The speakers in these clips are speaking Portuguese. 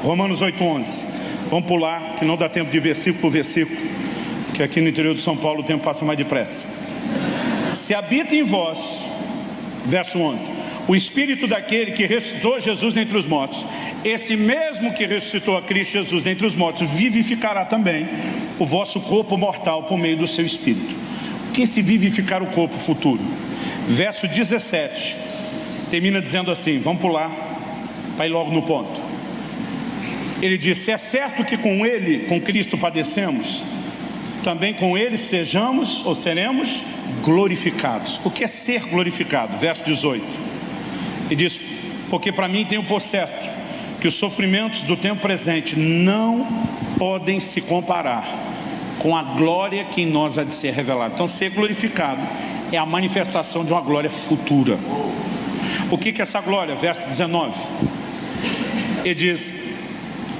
Romanos 8:11. Vamos pular, que não dá tempo de versículo por versículo, que aqui no interior de São Paulo o tempo passa mais depressa. Se habita em vós, verso 11, o Espírito daquele que ressuscitou Jesus dentre os mortos, esse mesmo que ressuscitou a Cristo Jesus dentre os mortos, vivificará também o vosso corpo mortal por meio do seu Espírito. O que é se vivificar o corpo futuro? Verso 17, termina dizendo assim, vamos pular, para ir logo no ponto. Ele diz, se é certo que com Ele, com Cristo padecemos, também com Ele sejamos ou seremos glorificados. O que é ser glorificado? Verso 18. Ele diz, porque para mim tenho por certo que os sofrimentos do tempo presente não podem se comparar com a glória que em nós há de ser revelada. Então ser glorificado é a manifestação de uma glória futura. O que é essa glória? Verso 19. Ele diz,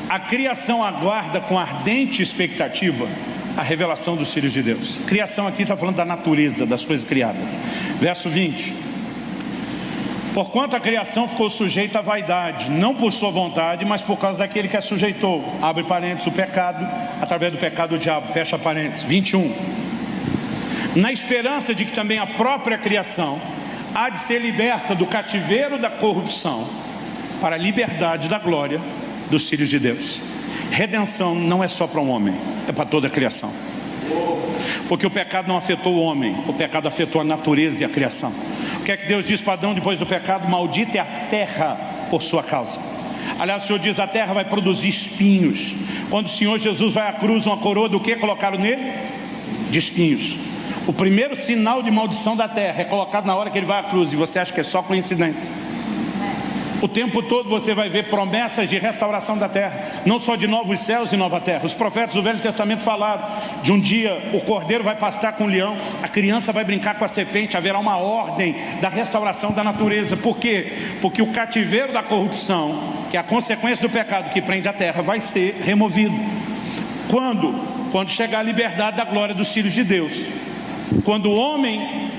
a criação aguarda com ardente expectativa a revelação dos filhos de Deus. Criação aqui está falando da natureza, das coisas criadas. Verso 20. Porquanto a criação ficou sujeita à vaidade, não por sua vontade, mas por causa daquele que a sujeitou. Abre parênteses, o pecado, através do pecado do diabo, fecha parênteses. 21. Na esperança de que também a própria criação há de ser liberta do cativeiro da corrupção para a liberdade da glória dos filhos de Deus. Redenção não é só para um homem, é para toda a criação. Porque o pecado não afetou o homem, o pecado afetou a natureza e a criação. O que é que Deus diz para Adão depois do pecado? Maldita é a terra por sua causa. Aliás, o Senhor diz, a terra vai produzir espinhos. Quando o Senhor Jesus vai à cruz, uma coroa do que colocaram nele? De espinhos. O primeiro sinal de maldição da terra é colocado na hora que ele vai à cruz. E você acha que é só coincidência? O tempo todo você vai ver promessas de restauração da terra, não só de novos céus e nova terra. Os profetas do Velho Testamento falaram de um dia o cordeiro vai pastar com o leão, a criança vai brincar com a serpente, haverá uma ordem da restauração da natureza. Por quê? Porque o cativeiro da corrupção, que é a consequência do pecado que prende a terra, vai ser removido. Quando chegar a liberdade da glória dos filhos de Deus. Quando o homem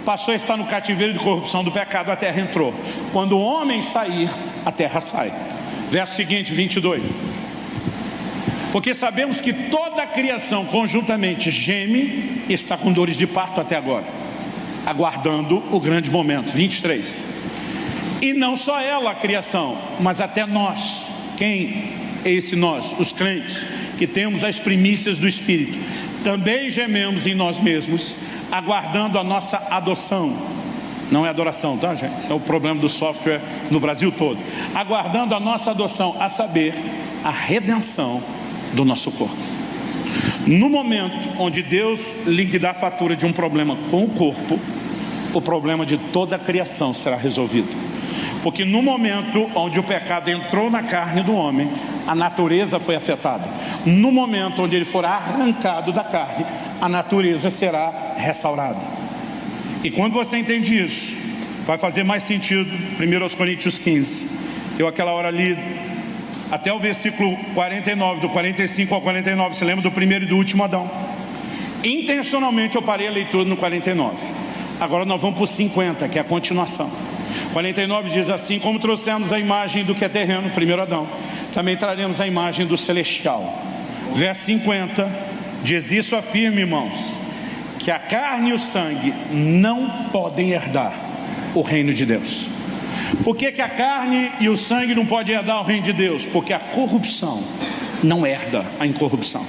passou a estar no cativeiro de corrupção do pecado, a terra entrou. Quando o homem sair, a terra sai. Verso seguinte, 22. Porque sabemos que toda a criação conjuntamente geme e está com dores de parto até agora, aguardando o grande momento. 23. E não só ela, a criação, mas até nós. Quem é esse nós? Os crentes, que temos as primícias do Espírito. Também gememos em nós mesmos, aguardando a nossa adoção. Não é adoração, tá, gente? Esse é o problema do software no Brasil todo. Aguardando a nossa adoção, a saber, a redenção do nosso corpo. No momento onde Deus liquidar a fatura de um problema com o corpo, o problema de toda a criação será resolvido. Porque no momento onde o pecado entrou na carne do homem, a natureza foi afetada. No momento onde ele for arrancado da carne, a natureza será restaurada. E quando você entende isso, vai fazer mais sentido 1 Coríntios 15. Eu aquela hora li até o versículo 49, do 45 ao 49. Você lembra do primeiro e do último Adão? Intencionalmente eu parei a leitura no 49. Agora nós vamos para o 50, que é a continuação. 49 diz assim: como trouxemos a imagem do que é terreno, primeiro Adão, também traremos a imagem do celestial. Verso 50 diz: isso afirma, irmãos, que a carne e o sangue não podem herdar o reino de Deus. Por que a carne e o sangue não podem herdar o reino de Deus? Porque a corrupção não herda a incorrupção.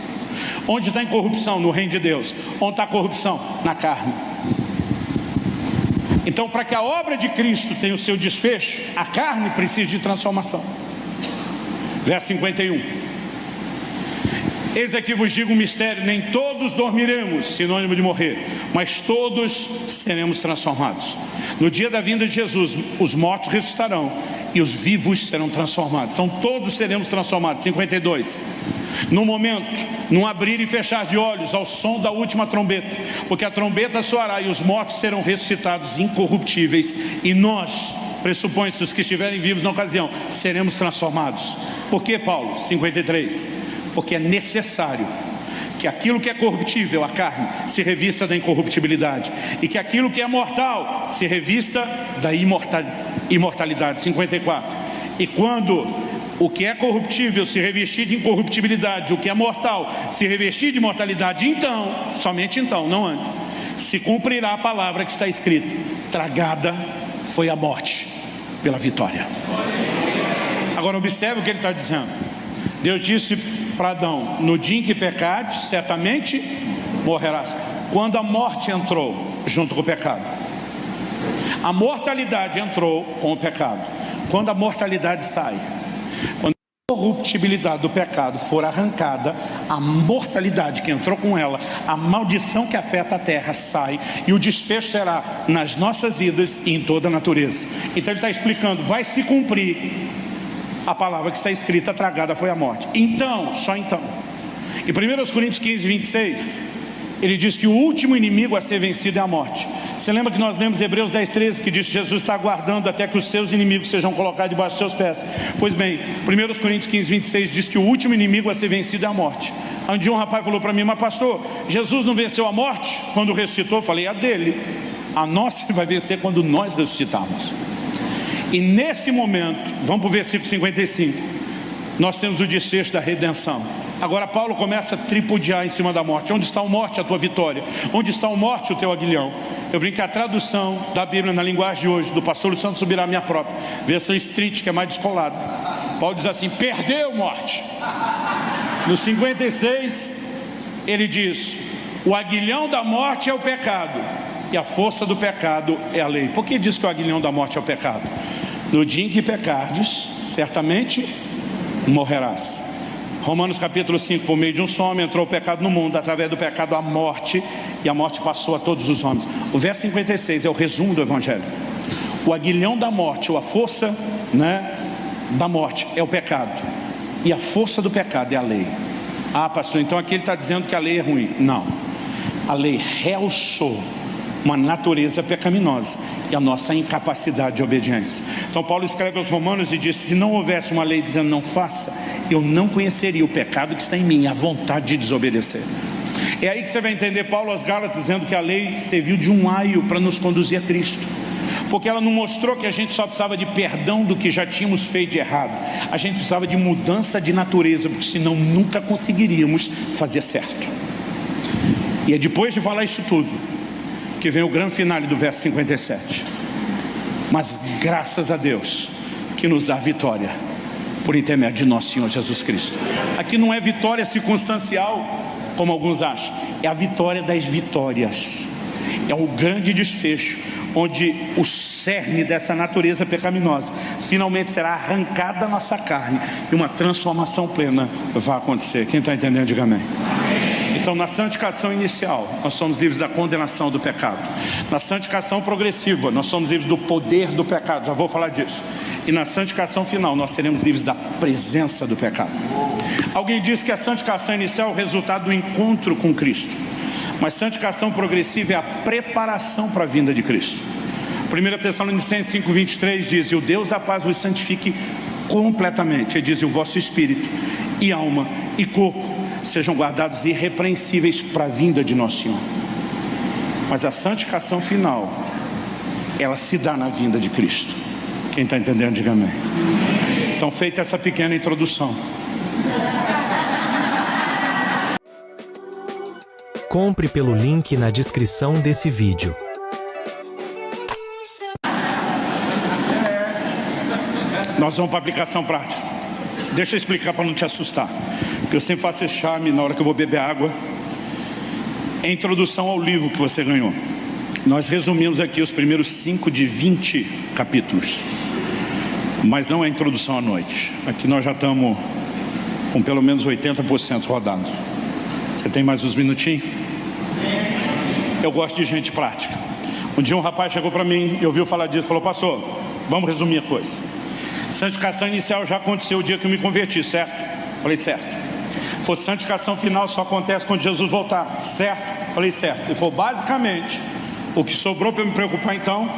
Onde está a incorrupção? No reino de Deus. Onde está a corrupção? Na carne. Então, para que a obra de Cristo tenha o seu desfecho, a carne precisa de transformação. Verso 51. Eis aqui vos digo um mistério: nem todos dormiremos, sinônimo de morrer, mas todos seremos transformados. No dia da vinda de Jesus, os mortos ressuscitarão e os vivos serão transformados. Então todos seremos transformados. 52. No momento, num abrir e fechar de olhos, ao som da última trombeta, porque a trombeta soará e os mortos serão ressuscitados incorruptíveis, e nós, pressupõe-se os que estiverem vivos na ocasião, seremos transformados. Por que, Paulo? 53. Porque é necessário que aquilo que é corruptível, a carne, se revista da incorruptibilidade, e que aquilo que é mortal se revista da imortalidade. 54. E quando O que é corruptível se revestir de incorruptibilidade, o que é mortal se revestir de mortalidade, então, somente então, não antes, se cumprirá a palavra que está escrita: tragada foi a morte pela vitória. Agora observe o que ele está dizendo. Deus disse para Adão: no dia em que pecares, certamente morrerás. Quando a morte entrou junto com o pecado, a mortalidade entrou com o pecado. Quando a mortalidade sai, quando a corruptibilidade do pecado for arrancada, a mortalidade que entrou com ela, a maldição que afeta a terra sai, e o desfecho será nas nossas vidas e em toda a natureza. Então ele está explicando: vai se cumprir a palavra que está escrita: tragada foi a morte. Então, só então. Em 1 Coríntios 15, 26, ele diz que o último inimigo a ser vencido é a morte. Você lembra que nós lemos Hebreus 10, 13, que diz que Jesus está aguardando até que os seus inimigos sejam colocados debaixo dos seus pés? Pois bem, 1 Coríntios 15, 26 diz que o último inimigo a ser vencido é a morte. Um dia um rapaz falou para mim: mas pastor, Jesus não venceu a morte quando ressuscitou? Eu falei: a dele. A nossa vai vencer quando nós ressuscitarmos. E nesse momento, vamos para o versículo 55, nós temos o desfecho da redenção. Agora Paulo começa a tripudiar em cima da morte. Onde está a morte, a tua vitória? Onde está a morte, o teu aguilhão? Eu brinco que a tradução da Bíblia na linguagem de hoje, do pastor Luiz Santos Subirá, minha própria versão street, que é mais descolada, Paulo diz assim: perdeu morte. No 56 ele diz: o aguilhão da morte é o pecado, e a força do pecado é a lei. Por que diz que o aguilhão da morte é o pecado? No dia em que pecardes, certamente morrerás. Romanos capítulo 5, por meio de um só homem entrou o pecado no mundo, através do pecado a morte, e a morte passou a todos os homens. O verso 56 é o resumo do Evangelho. O aguilhão da morte, ou a força, da morte é o pecado, e a força do pecado é a lei. Ah, pastor, então aqui ele está dizendo que a lei é ruim. Não, a lei realçou uma natureza pecaminosa e a nossa incapacidade de obediência. Então Paulo escreve aos Romanos e diz: se não houvesse uma lei dizendo não faça, eu não conheceria o pecado que está em mim, a vontade de desobedecer. É aí que você vai entender Paulo aos Gálatas dizendo que a lei serviu de um aio para nos conduzir a Cristo, porque ela não mostrou que a gente só precisava de perdão do que já tínhamos feito de errado. A gente precisava de mudança de natureza, porque senão nunca conseguiríamos fazer certo. E é depois de falar isso tudo que vem o grande finale do verso 57. Mas graças a Deus que nos dá vitória por intermédio de nosso Senhor Jesus Cristo. Aqui não é vitória circunstancial, como alguns acham, é a vitória das vitórias. É o grande desfecho, onde o cerne dessa natureza pecaminosa finalmente será arrancada da nossa carne e uma transformação plena vai acontecer. Quem está entendendo, diga amém. Então, na santificação inicial, nós somos livres da condenação do pecado. Na santificação progressiva, nós somos livres do poder do pecado, já vou falar disso. E na santificação final, nós seremos livres da presença do pecado. Alguém disse que a santificação inicial é o resultado do encontro com Cristo, mas santificação progressiva é a preparação para a vinda de Cristo. 1 Tessalonicenses 5:23 diz: e o Deus da paz vos santifique completamente. Ele diz: e o vosso espírito e alma e corpo sejam guardados irrepreensíveis para a vinda de nosso Senhor. Mas a santificação final, ela se dá na vinda de Cristo. Quem está entendendo, diga amém. Então, feita essa pequena introdução, compre pelo link na descrição desse vídeo. nós vamos para a aplicação prática. Deixa eu explicar para não te assustar, porque eu sempre faço esse charme na hora que eu vou beber água. É a introdução ao livro que você ganhou. Nós resumimos aqui os primeiros 5 de 20 capítulos, mas não é a introdução à noite. Aqui nós já estamos com pelo menos 80% rodado. Você tem mais uns minutinhos? Eu gosto de gente prática. Um dia um rapaz chegou para mim e ouviu falar disso, falou: pastor, vamos resumir a coisa. Santificação inicial já aconteceu o dia que eu me converti, certo? Falei: certo. Santificação final só acontece quando Jesus voltar, certo? Falei: certo. Ele falou: basicamente, o que sobrou para eu me preocupar então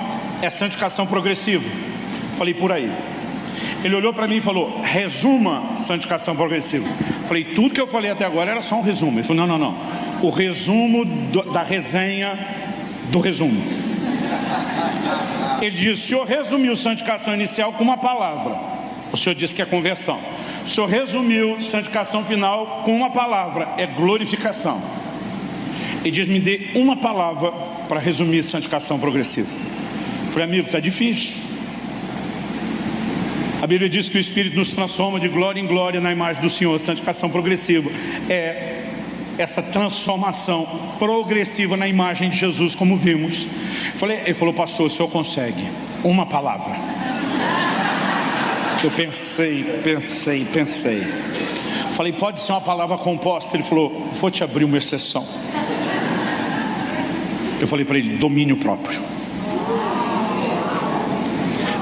é santificação progressiva. Falei: por aí. Ele olhou para mim e falou: resuma santificação progressiva. Falei: tudo que eu falei até agora era só um resumo. Ele falou: não. O resumo da resenha do resumo. Ele disse: o senhor resumiu santificação inicial com uma palavra. O Senhor disse que é conversão. O Senhor resumiu santificação final com uma palavra, é glorificação. E diz, me dê uma palavra para resumir santificação progressiva. Eu falei, amigo, está difícil. A Bíblia diz que o Espírito nos transforma de glória em glória na imagem do Senhor. Santificação progressiva é essa transformação progressiva na imagem de Jesus, como vimos. Ele falou, pastor, o senhor consegue uma palavra? Eu pensei. Falei, pode ser uma palavra composta? Ele falou, vou te abrir uma exceção. Eu falei para ele, domínio próprio.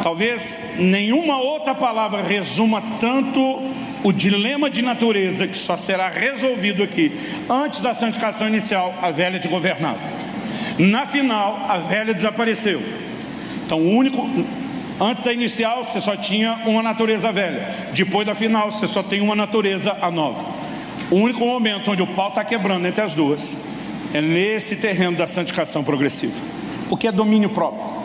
Talvez nenhuma outra palavra resuma tanto o dilema de natureza que só será resolvido aqui. Antes da santificação inicial, a velha te governava. Na final, a velha desapareceu. Então, antes da inicial, você só tinha uma natureza velha. Depois da final, você só tem uma natureza nova. O único momento onde o pau está quebrando entre as duas é nesse terreno da santificação progressiva. O que é domínio próprio?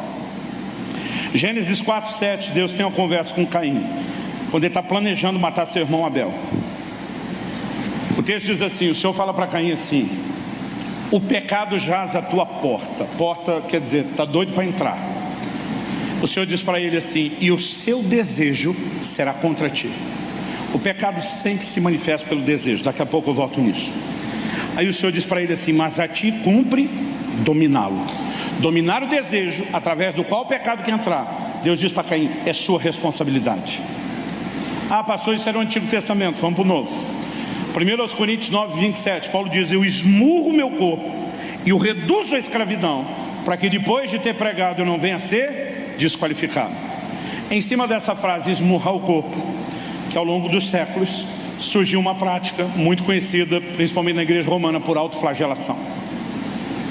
Gênesis 4:7, Deus tem uma conversa com Caim, quando ele está planejando matar seu irmão Abel. O texto diz assim, o Senhor fala para Caim assim, o pecado jaz à tua porta. Porta quer dizer, está doido para entrar. O Senhor diz para ele assim, e o seu desejo será contra ti. O pecado sempre se manifesta pelo desejo, daqui a pouco eu volto nisso. Aí o Senhor diz para ele assim, mas a ti cumpre dominá-lo. Dominar o desejo, através do qual o pecado quer entrar. Deus diz para Caim, é sua responsabilidade. Ah, pastor, isso era o Antigo Testamento, vamos para o Novo. 1 Coríntios 9:27, Paulo diz, eu esmurro o meu corpo e o reduzo à escravidão, para que depois de ter pregado eu não venha a ser desqualificado. Em cima dessa frase, esmurrar o corpo, que ao longo dos séculos surgiu uma prática muito conhecida, principalmente na igreja romana, por autoflagelação.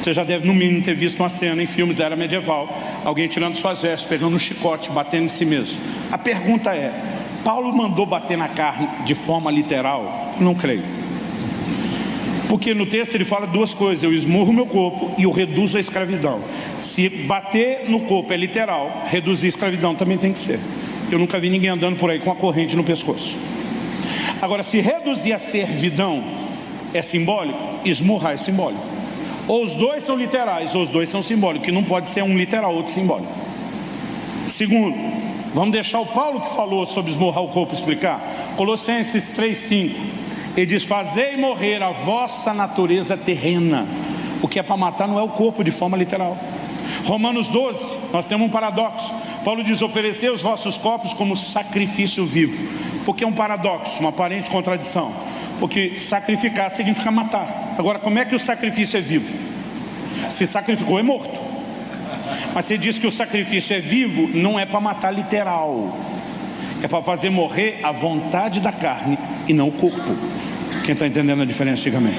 Você já deve no mínimo ter visto uma cena em filmes da era medieval, alguém tirando suas vestes, pegando um chicote, batendo em si mesmo. A pergunta é, Paulo mandou bater na carne de forma literal? Não creio. Porque no texto ele fala duas coisas, eu esmurro meu corpo e o reduzo à escravidão. Se bater no corpo é literal, reduzir a escravidão também tem que ser. Eu nunca vi ninguém andando por aí com a corrente no pescoço. Agora, se reduzir a servidão é simbólico, esmurrar é simbólico. Ou os dois são literais, ou os dois são simbólicos, que não pode ser um literal, outro simbólico. Segundo, vamos deixar o Paulo que falou sobre esmurrar o corpo explicar. Colossenses 3:5, ele diz, fazei morrer a vossa natureza terrena. O que é para matar não é o corpo de forma literal. Romanos 12, nós temos um paradoxo. Paulo diz, oferecei os vossos corpos como sacrifício vivo. Porque é um paradoxo, uma aparente contradição. Porque sacrificar significa matar. Agora, como é que o sacrifício é vivo? Se sacrificou, é morto. Mas você diz que o sacrifício é vivo, não é para matar literal. É para fazer morrer a vontade da carne e não o corpo. Quem está entendendo a diferença, diga amém.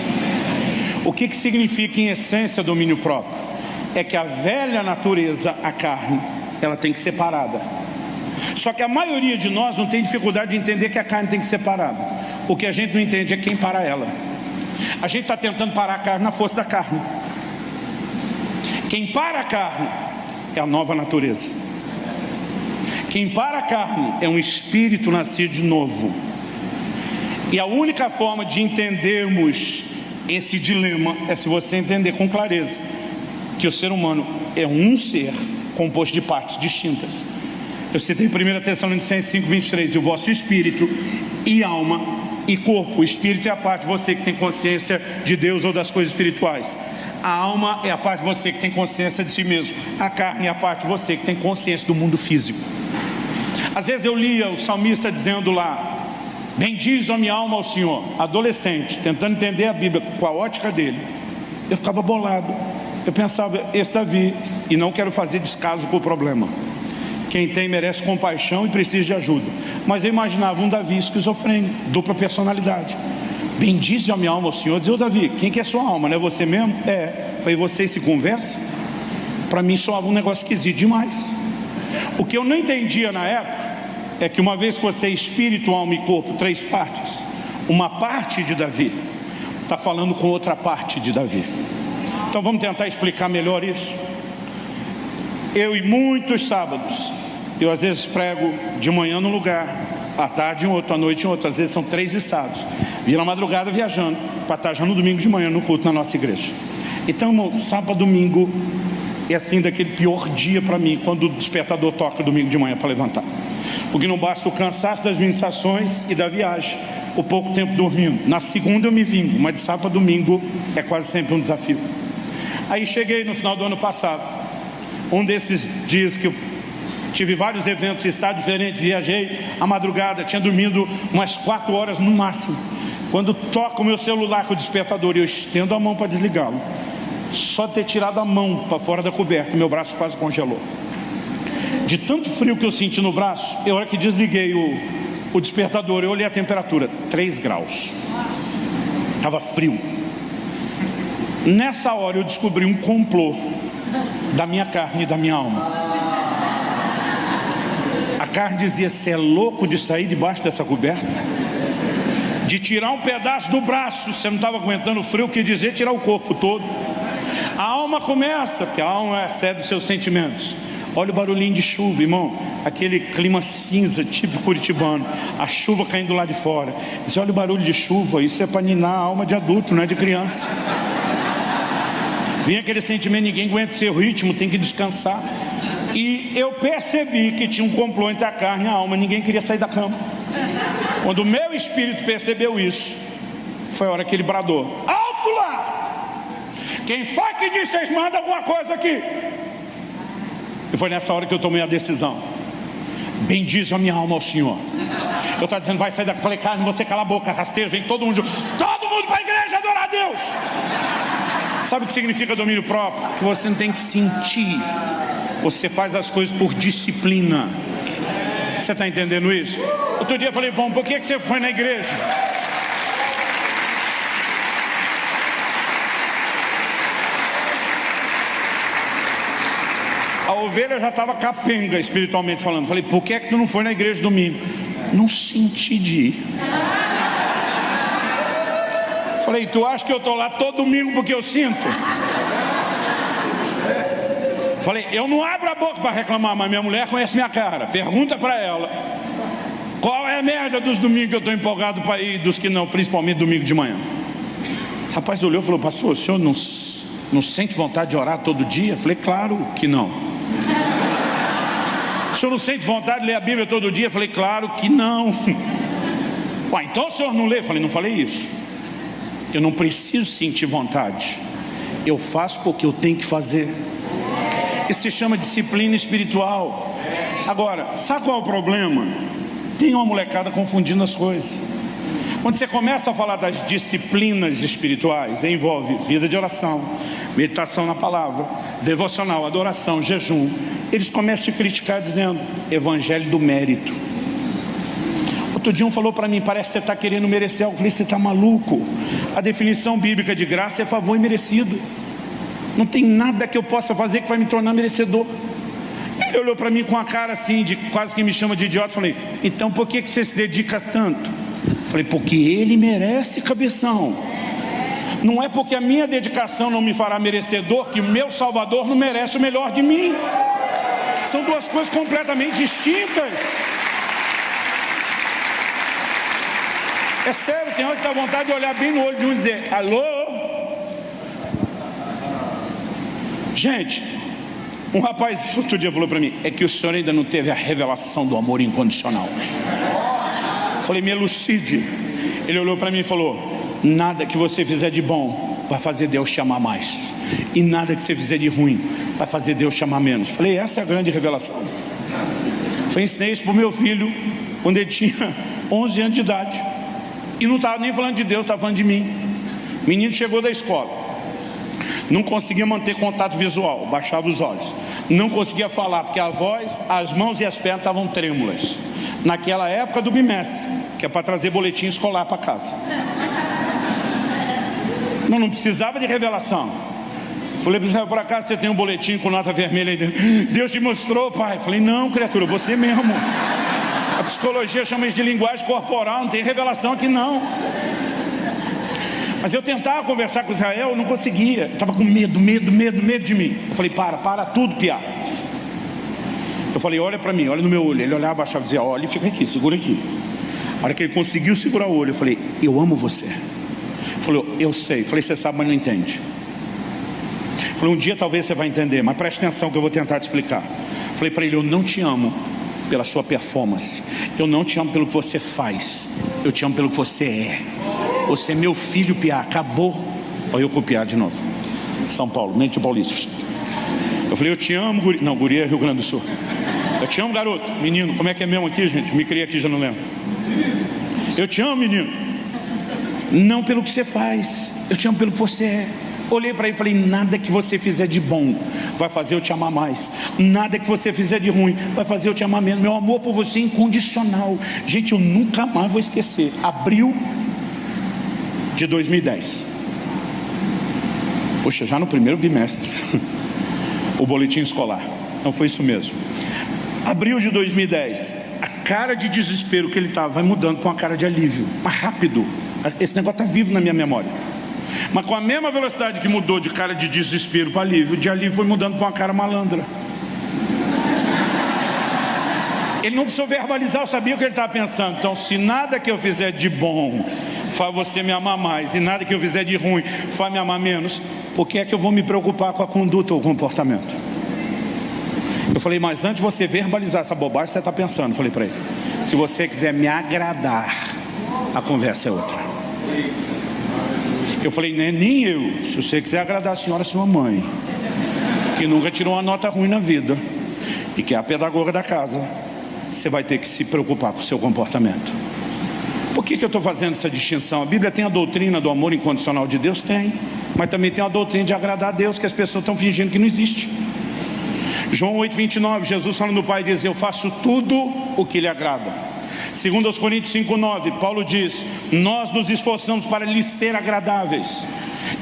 O que significa em essência domínio próprio? É que a velha natureza, a carne, ela tem que ser parada. Só que a maioria de nós não tem dificuldade de entender que a carne tem que ser parada. O que a gente não entende é quem para ela. A gente está tentando parar a carne na força da carne. Quem para a carne é a nova natureza. Quem para a carne é um espírito nascido de novo. E a única forma de entendermos esse dilema é se você entender com clareza que o ser humano é um ser composto de partes distintas. Eu citei 1 Tessalonicenses 5:23, e o vosso espírito e alma e corpo. O espírito é a parte de você que tem consciência de Deus ou das coisas espirituais. A alma é a parte de você que tem consciência de si mesmo. A carne é a parte de você que tem consciência do mundo físico. Às vezes eu lia o salmista dizendo lá, bendiz a minha alma ao Senhor. Adolescente, tentando entender a Bíblia com a ótica dele, eu ficava bolado. Eu pensava, esse Davi, e não quero fazer descaso com o problema. Quem tem merece compaixão e precisa de ajuda. Mas eu imaginava um Davi esquizofrênico, dupla personalidade. Bendize a minha alma ao Senhor. Dizia, ô Davi, quem que é sua alma? Não é você mesmo? É. Falei, vocês se conversam? Para mim soava um negócio esquisito demais. O que eu não entendia na época é que uma vez que você é espírito, alma e corpo, três partes, uma parte de Davi está falando com outra parte de Davi. Então vamos tentar explicar melhor isso. Eu e muitos sábados, eu às vezes prego de manhã num lugar, à tarde em outro, à noite em outro. Às vezes são 3 estados. Vira madrugada viajando para estar já no domingo de manhã no culto na nossa igreja. Então, irmão, sábado, domingo é assim daquele pior dia para mim, quando o despertador toca domingo de manhã para levantar. Porque não basta o cansaço das ministrações e da viagem, o pouco tempo dormindo. Na segunda eu me vingo, mas de sábado a domingo é quase sempre um desafio. Aí cheguei no final do ano passado, um desses dias que eu tive vários eventos em estado diferente, viajei à madrugada, tinha dormido umas 4 horas no máximo. Quando toca o meu celular com o despertador e eu estendo a mão para desligá-lo, só ter tirado a mão para fora da coberta, meu braço quase congelou. De tanto frio que eu senti no braço, a hora que desliguei o despertador, eu olhei a temperatura, 3 graus. Estava frio. Nessa hora eu descobri um complô da minha carne e da minha alma. A carne dizia: você é louco de sair debaixo dessa coberta? De tirar um pedaço do braço, você não estava aguentando o frio, quer dizer tirar o corpo todo. A alma começa, porque a alma é a sede dos seus sentimentos. Olha o barulhinho de chuva, irmão. Aquele clima cinza, tipo curitibano. A chuva caindo lá de fora. Você olha o barulho de chuva, isso é para ninar a alma de adulto, não é de criança. Vem aquele sentimento, ninguém aguenta seu ritmo, tem que descansar. E eu percebi que tinha um complô entre a carne e a alma, ninguém queria sair da cama. Quando o meu espírito percebeu isso, foi a hora que ele bradou: alto lá! Quem foi que disse vocês mandam alguma coisa aqui? E foi nessa hora que eu tomei a decisão. Bendize a minha alma ao Senhor. Eu estava dizendo: vai sair daqui. Eu falei: carne, você cala a boca, rasteiro, vem todo mundo para a igreja adorar a Deus. Sabe o que significa domínio próprio? Que você não tem que sentir. Você faz as coisas por disciplina. Você está entendendo isso? Outro dia eu falei: bom, por que você foi na igreja? A ovelha já estava capenga, espiritualmente falando. Falei: por que é que tu não foi na igreja domingo? Não senti de ir. Falei: tu acha que eu estou lá todo domingo porque eu sinto? Falei: eu não abro a boca para reclamar, mas minha mulher conhece minha cara. Pergunta para ela qual é a média dos domingos que eu estou empolgado para ir, dos que não, principalmente domingo de manhã. Esse rapaz olhou e falou: pastor, o senhor não sente vontade de orar todo dia? Eu falei: claro que não. O senhor não sente vontade de ler a Bíblia todo dia? Eu falei: claro que não. Ué, então o senhor não lê? Eu falei: não falei isso. Eu não preciso sentir vontade. Eu faço porque eu tenho que fazer. Isso se chama disciplina espiritual. Agora, sabe qual é o problema? Tem uma molecada confundindo as coisas. Quando você começa a falar das disciplinas espirituais, envolve vida de oração, meditação na palavra, devocional, adoração, jejum. Eles começam a te criticar dizendo: evangelho do mérito. Outro dia um falou para mim: parece que você está querendo merecer algo. Eu falei: você está maluco? A definição bíblica de graça é favor imerecido. Não tem nada que eu possa fazer que vai me tornar merecedor. Ele olhou para mim com a cara assim, de quase que me chama de idiota. Eu falei: então por que você se dedica tanto? Eu falei: porque ele merece, cabeção. Não é porque a minha dedicação não me fará merecedor que o meu Salvador não merece o melhor de mim. São duas coisas completamente distintas. É sério, tem hora que dá vontade de olhar bem no olho de um e dizer: alô? Gente, um rapaz outro dia falou para mim: é que o senhor ainda não teve a revelação do amor incondicional. Falei: me elucide. Ele olhou para mim e falou: nada que você fizer de bom vai fazer Deus te amar mais, e nada que você fizer de ruim vai fazer Deus te amar menos. Falei: essa é a grande revelação. Ensinei isso para o meu filho quando ele tinha 11 anos de idade, e não estava nem falando de Deus, estava falando de mim. O menino chegou da escola, não conseguia manter contato visual, baixava os olhos, não conseguia falar, porque a voz, as mãos e as pernas estavam trêmulas. Naquela época do bimestre, que é para trazer boletim escolar para casa. Não precisava de revelação. Falei: por acaso você tem um boletim com nota vermelha aí dentro? Deus te mostrou, pai. Falei: não, criatura, você mesmo. A psicologia chama isso de linguagem corporal, não tem revelação aqui não. Mas eu tentava conversar com Israel, eu não conseguia. Estava com medo de mim. Eu falei: para tudo, piá. Eu falei, olha para mim, olha no meu olho. Ele olhava, abaixava e dizia, olha e fica aqui, segura aqui. A hora que ele conseguiu segurar o olho, eu falei, eu amo você. Ele falou, eu sei. Eu falei, você sabe, mas não entende. Eu falei, um dia talvez você vai entender, mas preste atenção que eu vou tentar te explicar. Eu falei para ele, eu não te amo pela sua performance. Eu não te amo pelo que você faz. Eu te amo pelo que você é. Você é meu filho, Piá. Acabou. Olha eu copiar de novo. São Paulo, mente paulista. Eu falei, eu te amo, guri. Não, guri é Rio Grande do Sul. Eu te amo, garoto. Menino, como é que é mesmo aqui, gente? Me criei aqui, já não lembro. Eu te amo, menino. Não pelo que você faz. Eu te amo pelo que você é. Olhei para ele e falei, nada que você fizer de bom vai fazer eu te amar mais. Nada que você fizer de ruim vai fazer eu te amar menos. Meu amor por você é incondicional. Gente, eu nunca mais vou esquecer. Abril de 2010. Poxa, já no primeiro bimestre. O boletim escolar. Então foi isso mesmo. Abril de 2010. A cara de desespero que ele estava vai mudando para uma cara de alívio. Mas rápido. Esse negócio está vivo na minha memória. Mas com a mesma velocidade que mudou de cara de desespero para alívio, de alívio foi mudando para uma cara malandra. Ele não precisou verbalizar, eu sabia o que ele estava pensando. Então, se nada que eu fizer de bom faz você me amar mais, e nada que eu fizer de ruim faz me amar menos, por que é que eu vou me preocupar com a conduta ou o comportamento? Eu falei, mas antes de você verbalizar essa bobagem, você está pensando. Eu falei para ele, se você quiser me agradar, a conversa é outra. Eu falei, nem eu. Se você quiser agradar a senhora, sua mãe, que nunca tirou uma nota ruim na vida e que é a pedagoga da casa, você vai ter que se preocupar com o seu comportamento. Por que eu estou fazendo essa distinção? A Bíblia tem a doutrina do amor incondicional de Deus? Tem. Mas também tem a doutrina de agradar a Deus, que as pessoas estão fingindo que não existe. João 8,29, Jesus falando do Pai diz, eu faço tudo o que lhe agrada. Segundo aos Coríntios 5,9, Paulo diz, nós nos esforçamos para lhes ser agradáveis.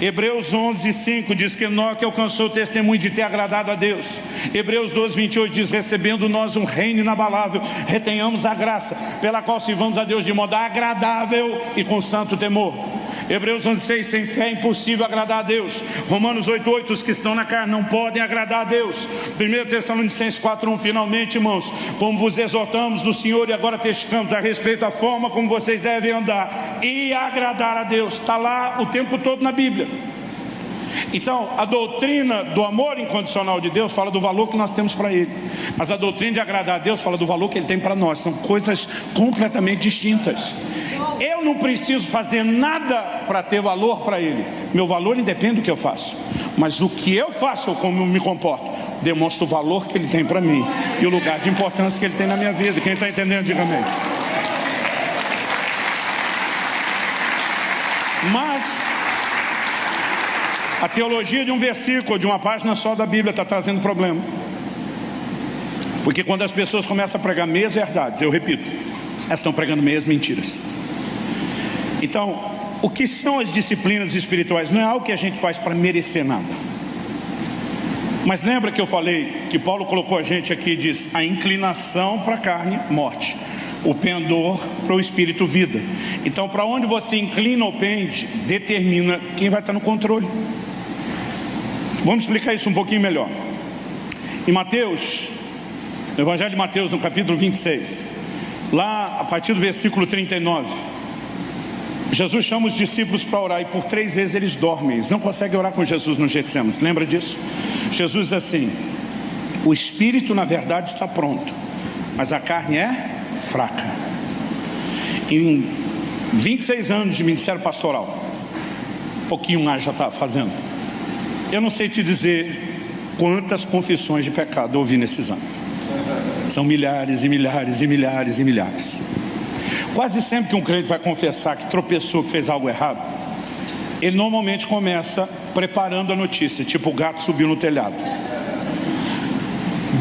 Hebreus 11,5 diz que Enoque alcançou o testemunho de ter agradado a Deus. Hebreus 12,28 diz, recebendo nós um reino inabalável, retenhamos a graça, pela qual sirvamos a Deus de modo agradável e com santo temor. Hebreus 11,6, sem fé é impossível agradar a Deus. Romanos 8,8, os que estão na carne não podem agradar a Deus. 1 Tessalonicenses 4,1, finalmente, irmãos, como vos exortamos no Senhor e agora testificamos a respeito da forma como vocês devem andar e agradar a Deus. Está lá o tempo todo na Bíblia. Então, a doutrina do amor incondicional de Deus fala do valor que nós temos para Ele. Mas a doutrina de agradar a Deus fala do valor que Ele tem para nós. São coisas completamente distintas. Eu não preciso fazer nada para ter valor para Ele. Meu valor independe do que eu faço. Mas o que eu faço ou como eu me comporto demonstra o valor que Ele tem para mim e o lugar de importância que Ele tem na minha vida. Quem está entendendo, diga amém. Mas a teologia de um versículo, de uma página só da Bíblia está trazendo problema. Porque quando as pessoas começam a pregar meias verdades, eu repito, elas estão pregando meias mentiras. Então, o que são as disciplinas espirituais? Não é algo que a gente faz para merecer nada. Mas lembra que eu falei que Paulo colocou a gente aqui e diz, a inclinação para a carne, morte. O pendor para o espírito, vida. Então, para onde você inclina ou pende, determina quem vai estar no controle. Vamos explicar isso um pouquinho melhor. Em Mateus, no Evangelho de Mateus, no capítulo 26, lá a partir do versículo 39, Jesus chama os discípulos para orar e por 3 vezes eles dormem. Eles não conseguem orar com Jesus no Getsêmanis. Lembra disso? Jesus diz assim, o espírito na verdade está pronto, mas a carne é fraca. Em 26 anos de ministério pastoral, um pouquinho mais já está fazendo, eu não sei te dizer quantas confissões de pecado eu ouvi nesses anos. São milhares e milhares e milhares e milhares. Quase sempre que um crente vai confessar que tropeçou, que fez algo errado, ele normalmente começa preparando a notícia, tipo o gato subiu no telhado.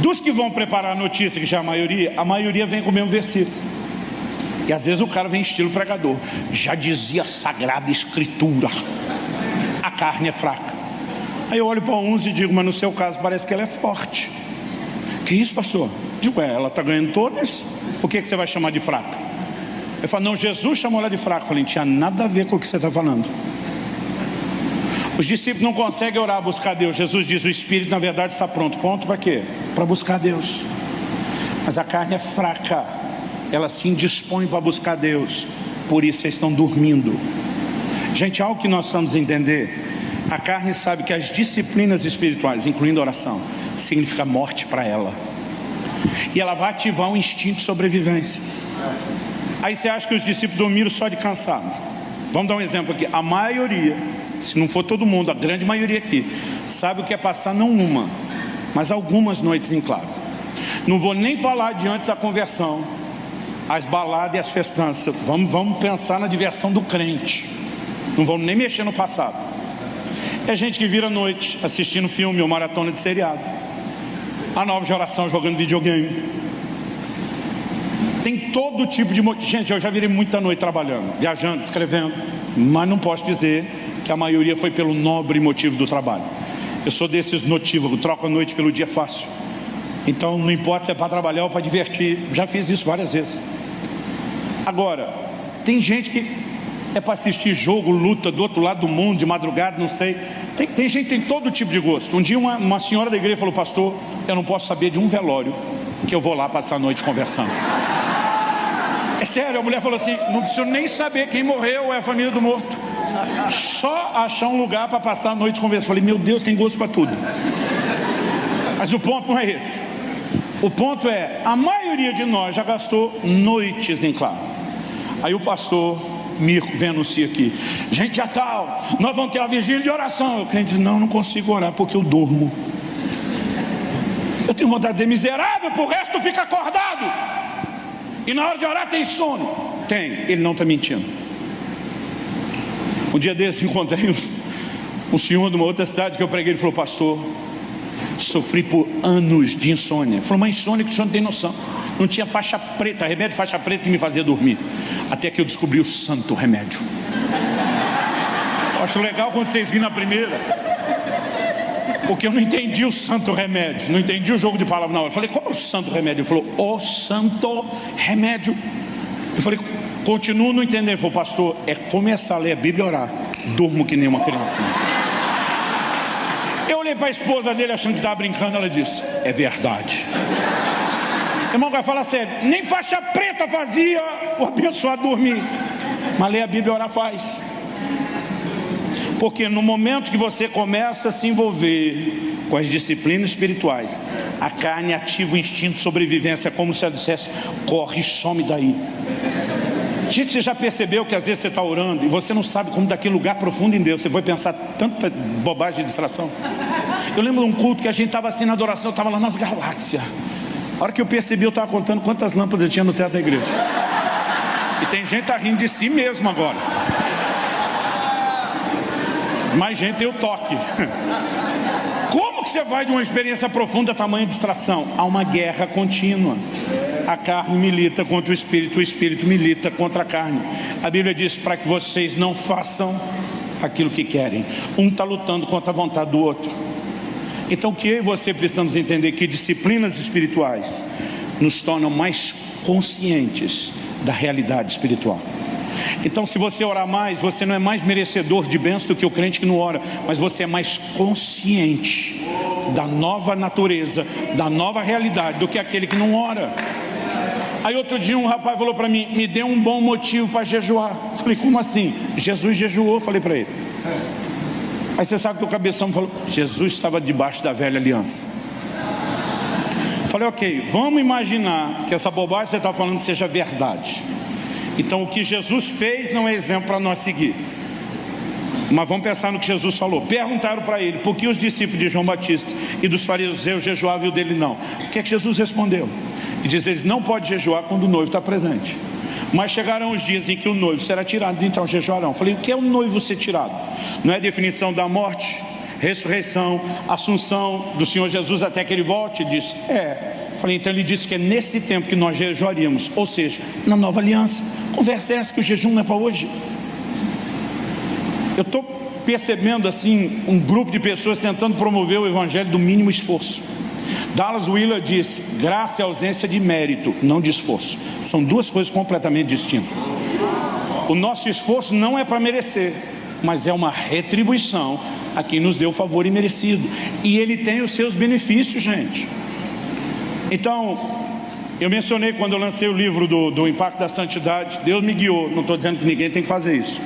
Dos que vão preparar a notícia, que já é a maioria vem com o mesmo versículo. E às vezes o cara vem estilo pregador. Já dizia a Sagrada Escritura, a carne é fraca. Aí eu olho para uns e digo, mas no seu caso parece que ela é forte. Que isso, pastor? Digo, ela está ganhando todas, por que você vai chamar de fraca? Ele fala, não, Jesus chamou ela de fraca. Eu falei, não tinha nada a ver com o que você está falando. Os discípulos não conseguem orar, buscar Deus. Jesus diz, o Espírito na verdade está pronto. Pronto para quê? Para buscar Deus. Mas a carne é fraca, ela se indispõe para buscar Deus, por isso eles estão dormindo. Gente, algo que nós precisamos entender: a carne sabe que as disciplinas espirituais, incluindo oração, significa morte para ela, e ela vai ativar um instinto de sobrevivência. Aí você acha que os discípulos dormiram só de cansado? Vamos dar um exemplo aqui. A maioria, se não for todo mundo, a grande maioria aqui, sabe o que é passar não uma, mas algumas noites em claro. Não vou nem falar diante da conversão, as baladas e as festanças. Vamos pensar na diversão do crente. Não vamos nem mexer no passado. É gente que vira à noite assistindo filme ou maratona de seriado, a nova geração jogando videogame. Tem todo tipo de motivo. Gente, eu já virei muita noite trabalhando, viajando, escrevendo, mas não posso dizer que a maioria foi pelo nobre motivo do trabalho. Eu sou desses notívagos, troco a noite pelo dia fácil. Então não importa se é para trabalhar ou para divertir. Já fiz isso várias vezes. Agora, tem gente que é para assistir jogo, luta do outro lado do mundo, de madrugada, não sei. Tem gente que tem todo tipo de gosto. Um dia uma senhora da igreja falou: pastor, eu não posso saber de um velório que eu vou lá passar a noite conversando. É sério, a mulher falou assim: não preciso nem saber quem morreu ou é a família do morto, só achar um lugar para passar a noite conversando. Falei: meu Deus, tem gosto para tudo. Mas o ponto não é esse. O ponto é, a maioria de nós já gastou noites em claro. Aí o pastor Mirko vem anunciar aqui: gente, já tal, nós vamos ter uma vigília de oração. O crente diz: não consigo orar porque eu durmo. Eu tenho vontade de dizer: miserável, por resto tu fica acordado. E na hora de orar tem sono. Tem, ele não está mentindo. Um dia desse encontrei um senhor de uma outra cidade que eu preguei. Ele falou: pastor, sofri por anos de insônia. Ele falou: mas insônia que o senhor não tem noção. Não tinha faixa preta, remédio de faixa preta que me fazia dormir. Até que eu descobri o santo remédio. Eu acho legal quando vocês riram na primeira, porque eu não entendi o santo remédio, não entendi o jogo de palavras na hora. Eu falei: qual é o santo remédio? Ele falou: o santo remédio. Eu falei: continuo não entendendo. Ele falou: pastor, é começar a ler a Bíblia e orar. Durmo que nem uma criancinha. Eu olhei para a esposa dele achando que estava brincando. Ela disse: é verdade. Irmão, vai falar sério, nem faixa preta fazia o abençoado dormir, mas ler a Bíblia e orar faz. Porque no momento que você começa a se envolver com as disciplinas espirituais, a carne ativa o instinto de sobrevivência, como se ela dissesse: corre, some daí. Gente, você já percebeu que às vezes você está orando e você não sabe como daquele lugar profundo em Deus você vai pensar tanta bobagem de distração? Eu lembro de um culto que a gente estava assim na adoração, eu estava lá nas galáxias. A hora que eu percebi, eu estava contando quantas lâmpadas tinha no teto da igreja. E tem gente que está rindo de si mesmo agora. Mais gente tem o toque. Como que você vai de uma experiência profunda a tamanha distração? Há uma guerra contínua. A carne milita contra o espírito milita contra a carne. A Bíblia diz para que vocês não façam aquilo que querem. Um está lutando contra a vontade do outro. Então o que eu e você precisamos entender? Que disciplinas espirituais nos tornam mais conscientes da realidade espiritual. Então, se você orar mais, você não é mais merecedor de bênção do que o crente que não ora, mas você é mais consciente da nova natureza, da nova realidade do que aquele que não ora. Aí outro dia um rapaz falou para mim: me dê um bom motivo para jejuar. Eu falei: como assim? Jesus jejuou, falei para ele. Aí você sabe que o cabeção falou: Jesus estava debaixo da velha aliança. Eu falei: ok, vamos imaginar que essa bobagem que você está falando seja verdade. Então o que Jesus fez não é exemplo para nós seguir. Mas vamos pensar no que Jesus falou. Perguntaram para ele: por que os discípulos de João Batista e dos fariseus jejuavam e o dele não? O que é que Jesus respondeu? E diz: eles não podem jejuar quando o noivo está presente. Mas chegarão os dias em que o noivo será tirado, então jejuarão. Falei: o que é o noivo ser tirado? Não é a definição da morte, ressurreição, assunção do Senhor Jesus até que ele volte? Ele disse: é. Falei: então ele disse que é nesse tempo que nós jejuaríamos, ou seja, na nova aliança. Conversa é essa, que o jejum não é para hoje. Eu estou percebendo assim um grupo de pessoas tentando promover o evangelho do mínimo esforço. Dallas Willard disse: graça é ausência de mérito, não de esforço. São duas coisas completamente distintas. O nosso esforço não é para merecer, mas é uma retribuição a quem nos deu o favor imerecido. E ele tem os seus benefícios, gente. Então, Eu mencionei quando eu lancei o livro do Impacto da Santidade, Deus me guiou, não estou dizendo que ninguém tem que fazer isso,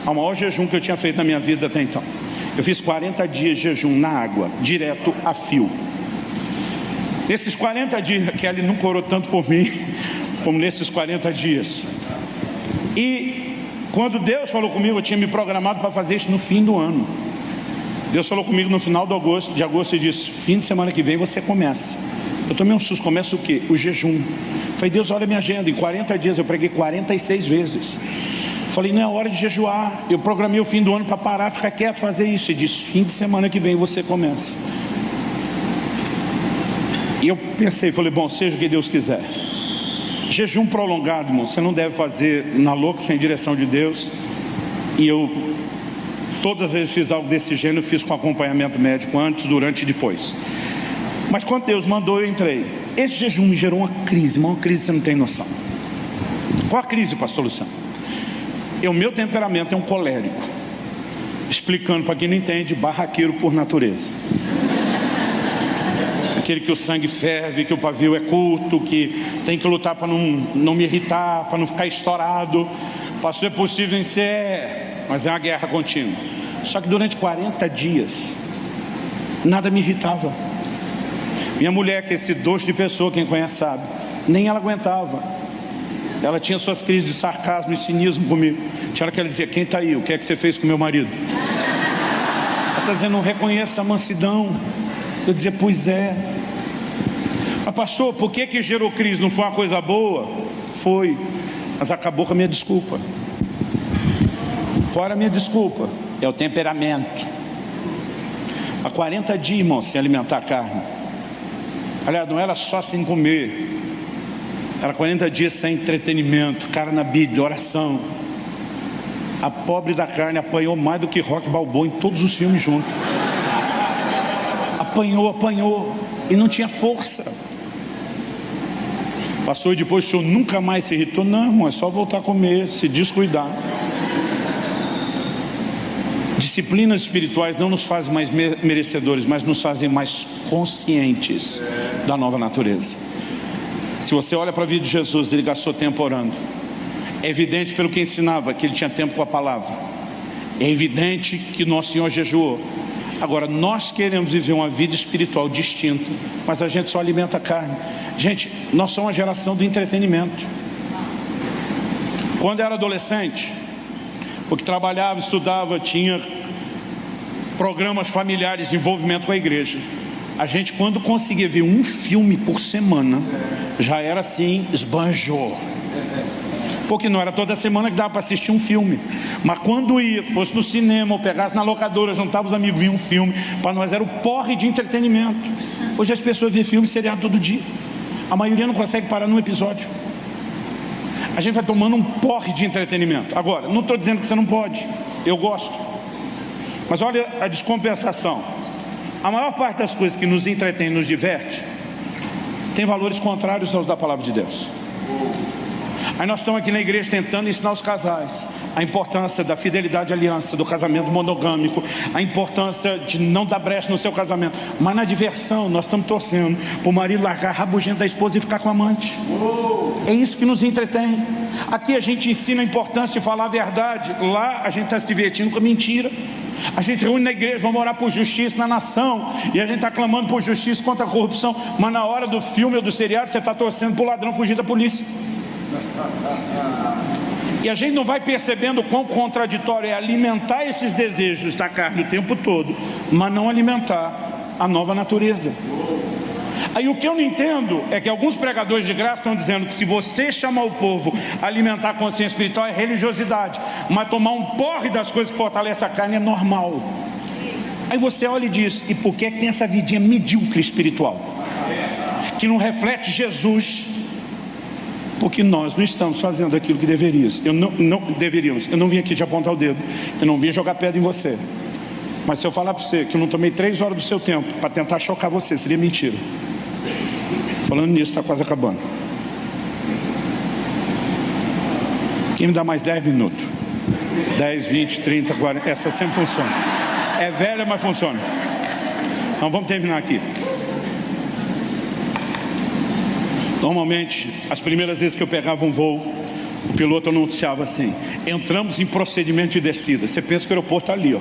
ao maior jejum que eu tinha feito na minha vida até então. Eu fiz 40 dias de jejum na água, direto a fio. Nesses 40 dias, Kelly nunca orou tanto por mim, como nesses 40 dias. E quando Deus falou comigo, eu tinha me programado para fazer isso no fim do ano. Deus falou comigo no final de agosto e disse, fim de semana que vem você começa. Eu tomei um susto, começa o quê? O jejum. Falei, Deus, olha a minha agenda, em 40 dias eu preguei 46 vezes. Falei, não é hora de jejuar. Eu programei o fim do ano para parar, ficar quieto, fazer isso. E disse, fim de semana que vem você começa. E eu pensei, falei, bom, seja o que Deus quiser. Jejum prolongado, irmão, você não deve fazer na louca, sem direção de Deus. E eu, todas as vezes fiz algo desse gênero, fiz com acompanhamento médico, antes, durante e depois. Mas quando Deus mandou, eu entrei. Esse jejum me gerou uma crise você não tem noção. Qual a crise, pastor Luciano? O meu temperamento é um colérico. Explicando para quem não entende, barraqueiro por natureza. Aquele que o sangue ferve, que o pavio é curto, que tem que lutar para não me irritar, para não ficar estourado. Pastor, é possível vencer, mas é uma guerra contínua. Só que durante 40 dias, nada me irritava. Minha mulher, que é esse doce de pessoa, quem conhece sabe, nem ela aguentava. Ela tinha suas crises de sarcasmo e cinismo comigo. Tinha hora que ela dizia, quem está aí? O que é que você fez com meu marido? Ela está dizendo, não reconheça a mansidão. Eu dizia, pois é. Mas pastor, por que gerou crise? Não foi uma coisa boa? Foi, mas acabou com a minha desculpa. Qual era a minha desculpa? É o temperamento. Há 40 dias, irmão, sem alimentar carne. Aliás, não era só sem comer. Era 40 dias sem entretenimento, cara na Bíblia, oração. A pobre da carne apanhou mais do que Rock Balboa em todos os filmes juntos. Apanhou e não tinha força. Passou e depois o senhor nunca mais se irritou? Não, irmão, é só voltar a comer, se descuidar. Disciplinas espirituais não nos fazem mais merecedores, mas nos fazem mais conscientes da nova natureza. Se você olha para a vida de Jesus, ele gastou tempo orando. É evidente pelo que ensinava que ele tinha tempo com a palavra. É evidente que nosso Senhor jejuou. Agora, nós queremos viver uma vida espiritual distinta, mas a gente só alimenta a carne. Gente, nós somos uma geração do entretenimento. Quando eu era adolescente, porque trabalhava, estudava, tinha programas familiares de envolvimento com a igreja. A gente, quando conseguia ver um filme por semana, já era assim, esbanjou. Porque não era toda semana que dava para assistir um filme. Mas quando ia, fosse no cinema, ou pegasse na locadora, juntava os amigos, via um filme, para nós era o porre de entretenimento. Hoje as pessoas vêem filme seriado todo dia. A maioria não consegue parar num episódio. A gente vai tomando um porre de entretenimento. Agora, não estou dizendo que você não pode. Eu gosto. Mas olha a descompensação. A maior parte das coisas que nos entretém, nos diverte, tem valores contrários aos da palavra de Deus. Aí nós estamos aqui na igreja tentando ensinar os casais a importância da fidelidade à aliança, do casamento monogâmico, a importância de não dar brecha no seu casamento. Mas na diversão nós estamos torcendo para o marido largar a rabugenta da esposa e ficar com a amante. É isso que nos entretém. Aqui a gente ensina a importância de falar a verdade. Lá a gente está se divertindo com a mentira. A gente reúne na igreja, vamos orar por justiça na nação, e a gente está clamando por justiça contra a corrupção. Mas na hora do filme ou do seriado você está torcendo para o ladrão fugir da polícia. E a gente não vai percebendo quão contraditório é alimentar esses desejos da carne o tempo todo, mas não alimentar a nova natureza. Aí o que eu não entendo é que alguns pregadores de graça estão dizendo que se você chamar o povo a alimentar a consciência espiritual é religiosidade, mas tomar um porre das coisas que fortalecem a carne é normal. Aí você olha e diz, e por que tem essa vidinha medíocre espiritual? Que não reflete Jesus. Porque nós não estamos fazendo aquilo que deveríamos. Eu não vim aqui te apontar o dedo. Eu não vim jogar pedra em você. Mas se eu falar para você que eu não tomei 3 horas do seu tempo para tentar chocar você, seria mentira. Falando nisso, está quase acabando. Quem me dá mais 10 minutos? 10, 20, 30, 40. Essa sempre funciona. É velha, mas funciona. Então vamos terminar aqui. Normalmente, as primeiras vezes que eu pegava um voo, o piloto anunciava assim: entramos em procedimento de descida. Você pensa que o aeroporto está ali, ó.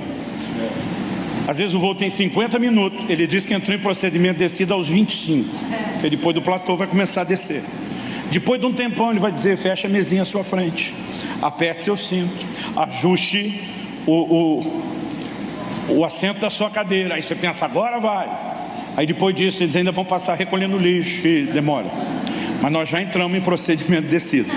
Às vezes o voo tem 50 minutos, ele diz que entrou em procedimento de descida aos 25. Porque depois do platô vai começar a descer. Depois de um tempão ele vai dizer: fecha a mesinha à sua frente, aperte seu cinto, ajuste o assento da sua cadeira. Aí você pensa: agora vai. Aí depois disso eles ainda vão passar recolhendo lixo e demora. Mas nós já entramos em procedimento de descida.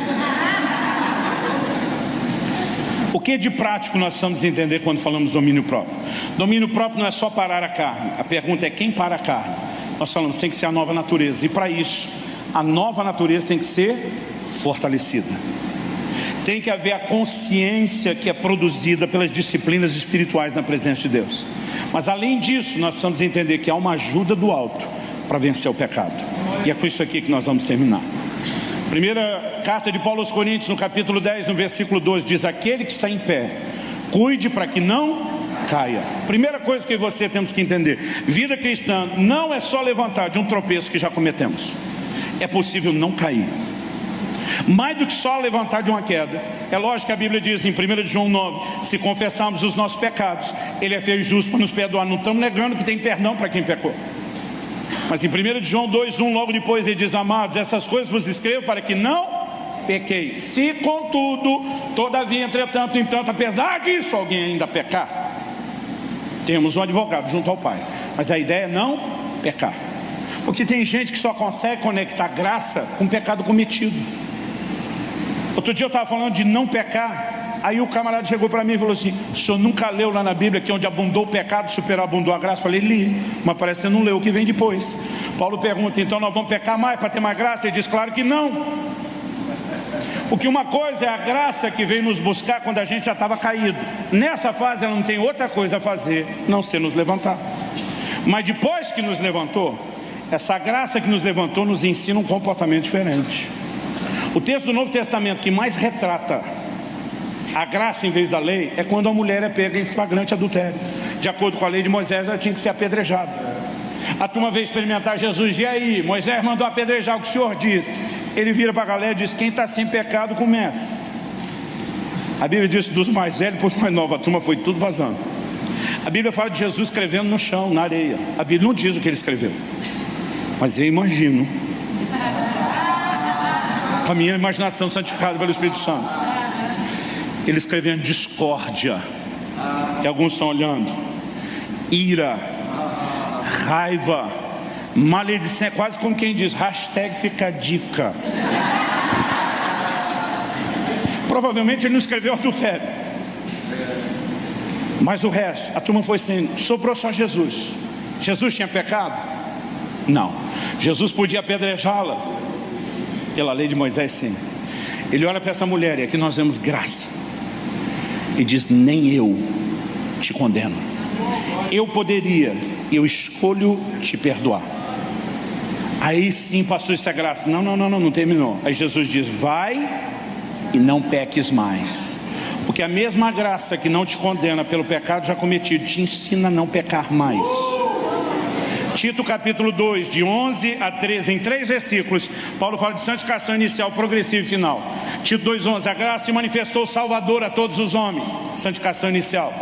O que de prático nós precisamos entender quando falamos domínio próprio? Domínio próprio não é só parar a carne. A pergunta é: quem para a carne? Nós falamos, tem que ser a nova natureza. E para isso, a nova natureza tem que ser fortalecida. Tem que haver a consciência que é produzida pelas disciplinas espirituais na presença de Deus. Mas além disso, nós precisamos entender que há uma ajuda do alto para vencer o pecado. E é com isso aqui que nós vamos terminar. Primeira carta de Paulo aos Coríntios, no capítulo 10, no versículo 12, diz: aquele que está em pé, cuide para que não caia. Primeira coisa que você e temos que entender: vida cristã não é só levantar de um tropeço que já cometemos. É possível não cair. Mais do que só levantar de uma queda. É lógico que a Bíblia diz em 1 João 9: se confessarmos os nossos pecados, Ele é fiel e justo para nos perdoar. Não estamos negando que tem perdão para quem pecou. Mas em 1 João 2:1, logo depois ele diz: amados, essas coisas vos escrevo para que não pequeis. Se contudo, todavia, entretanto, entanto, apesar disso, alguém ainda pecar, temos um advogado junto ao Pai. Mas a ideia é não pecar. Porque tem gente que só consegue conectar graça com pecado cometido. Outro dia eu estava falando de não pecar. Aí o camarada chegou para mim e falou assim: o senhor nunca leu lá na Bíblia que onde abundou o pecado, superabundou a graça? Eu falei: li, mas parece que você não leu o que vem depois. Paulo pergunta: então nós vamos pecar mais para ter mais graça? Ele diz: claro que não. Porque uma coisa é a graça que veio nos buscar quando a gente já estava caído. Nessa fase ela não tem outra coisa a fazer, não ser nos levantar. Mas depois que nos levantou, essa graça que nos levantou nos ensina um comportamento diferente. O texto do Novo Testamento que mais retrata a graça em vez da lei é quando a mulher é pega em flagrante adultério. De acordo com a lei de Moisés, ela tinha que ser apedrejada. A turma veio experimentar Jesus: e aí, Moisés mandou apedrejar, o que o senhor diz? Ele vira para a galera e diz: quem está sem pecado começa. A Bíblia diz dos mais velhos para os mais novos. A turma foi tudo vazando. A Bíblia fala de Jesus escrevendo no chão, na areia. A Bíblia não diz o que ele escreveu, mas eu imagino, com a minha imaginação santificada pelo Espírito Santo, ele escrevendo discórdia. E alguns estão olhando. Ira, raiva, maledicência. Quase como quem diz: hashtag fica a dica. Provavelmente ele não escreveu adultério, mas o resto, a turma foi sendo. Sobrou só Jesus. Jesus tinha pecado? Não. Jesus podia apedrejá-la? Pela lei de Moisés, sim. Ele olha para essa mulher, e aqui nós vemos graça, e diz: nem eu te condeno. Eu poderia, eu escolho te perdoar. Aí sim passou essa graça. Não terminou. Aí Jesus diz: vai e não peques mais. Porque a mesma graça que não te condena pelo pecado já cometido te ensina a não pecar mais. Tito capítulo 2, de 11 a 13, em 3 versículos, Paulo fala de santificação inicial, progressiva e final. Tito 2:11, a graça se manifestou salvador a todos os homens. Santificação inicial.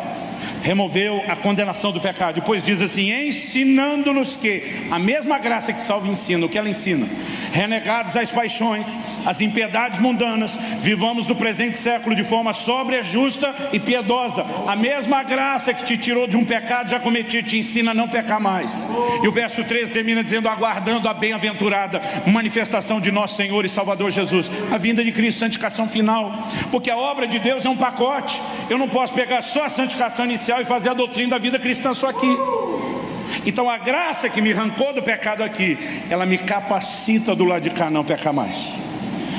Removeu a condenação do pecado. Depois diz assim: ensinando-nos que a mesma graça que salva ensina. O que ela ensina? Renegados às paixões, às impiedades mundanas, vivamos no presente século de forma sóbria, justa e piedosa. A mesma graça que te tirou de um pecado já cometido te ensina a não pecar mais. E o verso 13 termina dizendo: aguardando a bem-aventurada manifestação de nosso Senhor e Salvador Jesus, a vinda de Cristo, santificação final. Porque a obra de Deus é um pacote. Eu não posso pegar só a santificação inicial e fazer a doutrina da vida cristã só aqui. Então a graça que me arrancou do pecado aqui, ela me capacita do lado de cá não pecar mais.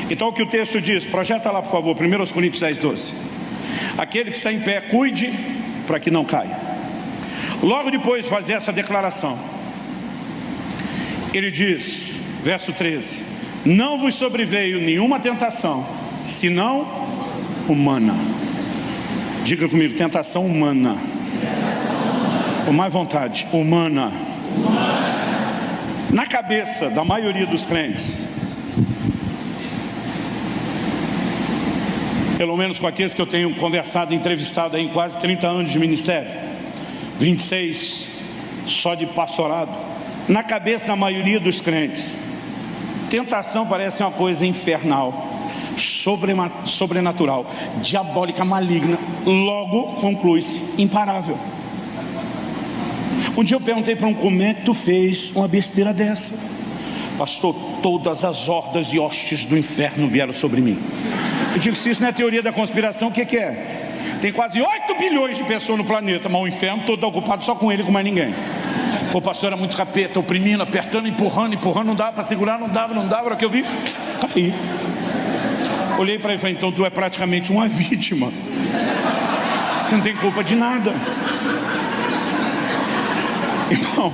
Então o que o texto diz, projeta lá por favor, 1 Coríntios 10:12. Aquele que está em pé, cuide para que não caia. Logo depois de fazer essa declaração, ele diz, verso 13: não vos sobreveio nenhuma tentação, senão humana. Diga comigo: tentação humana. Com mais vontade: humana. Na cabeça da maioria dos crentes, pelo menos com aqueles que eu tenho conversado, entrevistado aí em quase 30 anos de ministério, 26 só de pastorado, na cabeça da maioria dos crentes, tentação parece uma coisa infernal, sobrenatural, diabólica, maligna, logo conclui-se imparável. Um dia eu perguntei para um: como é que tu fez uma besteira dessa? Pastor, todas as hordas e hostes do inferno vieram sobre mim. Eu digo: se isso não é teoria da conspiração, o que é? Tem quase 8 bilhões de pessoas no planeta, mas o inferno todo está ocupado só com ele e com mais ninguém. O pastor era muito capeta, oprimindo, apertando, empurrando, não dava para segurar, não dava, a hora que eu vi, caí. Olhei para ele e falei: então tu é praticamente uma vítima, você não tem culpa de nada. Irmão,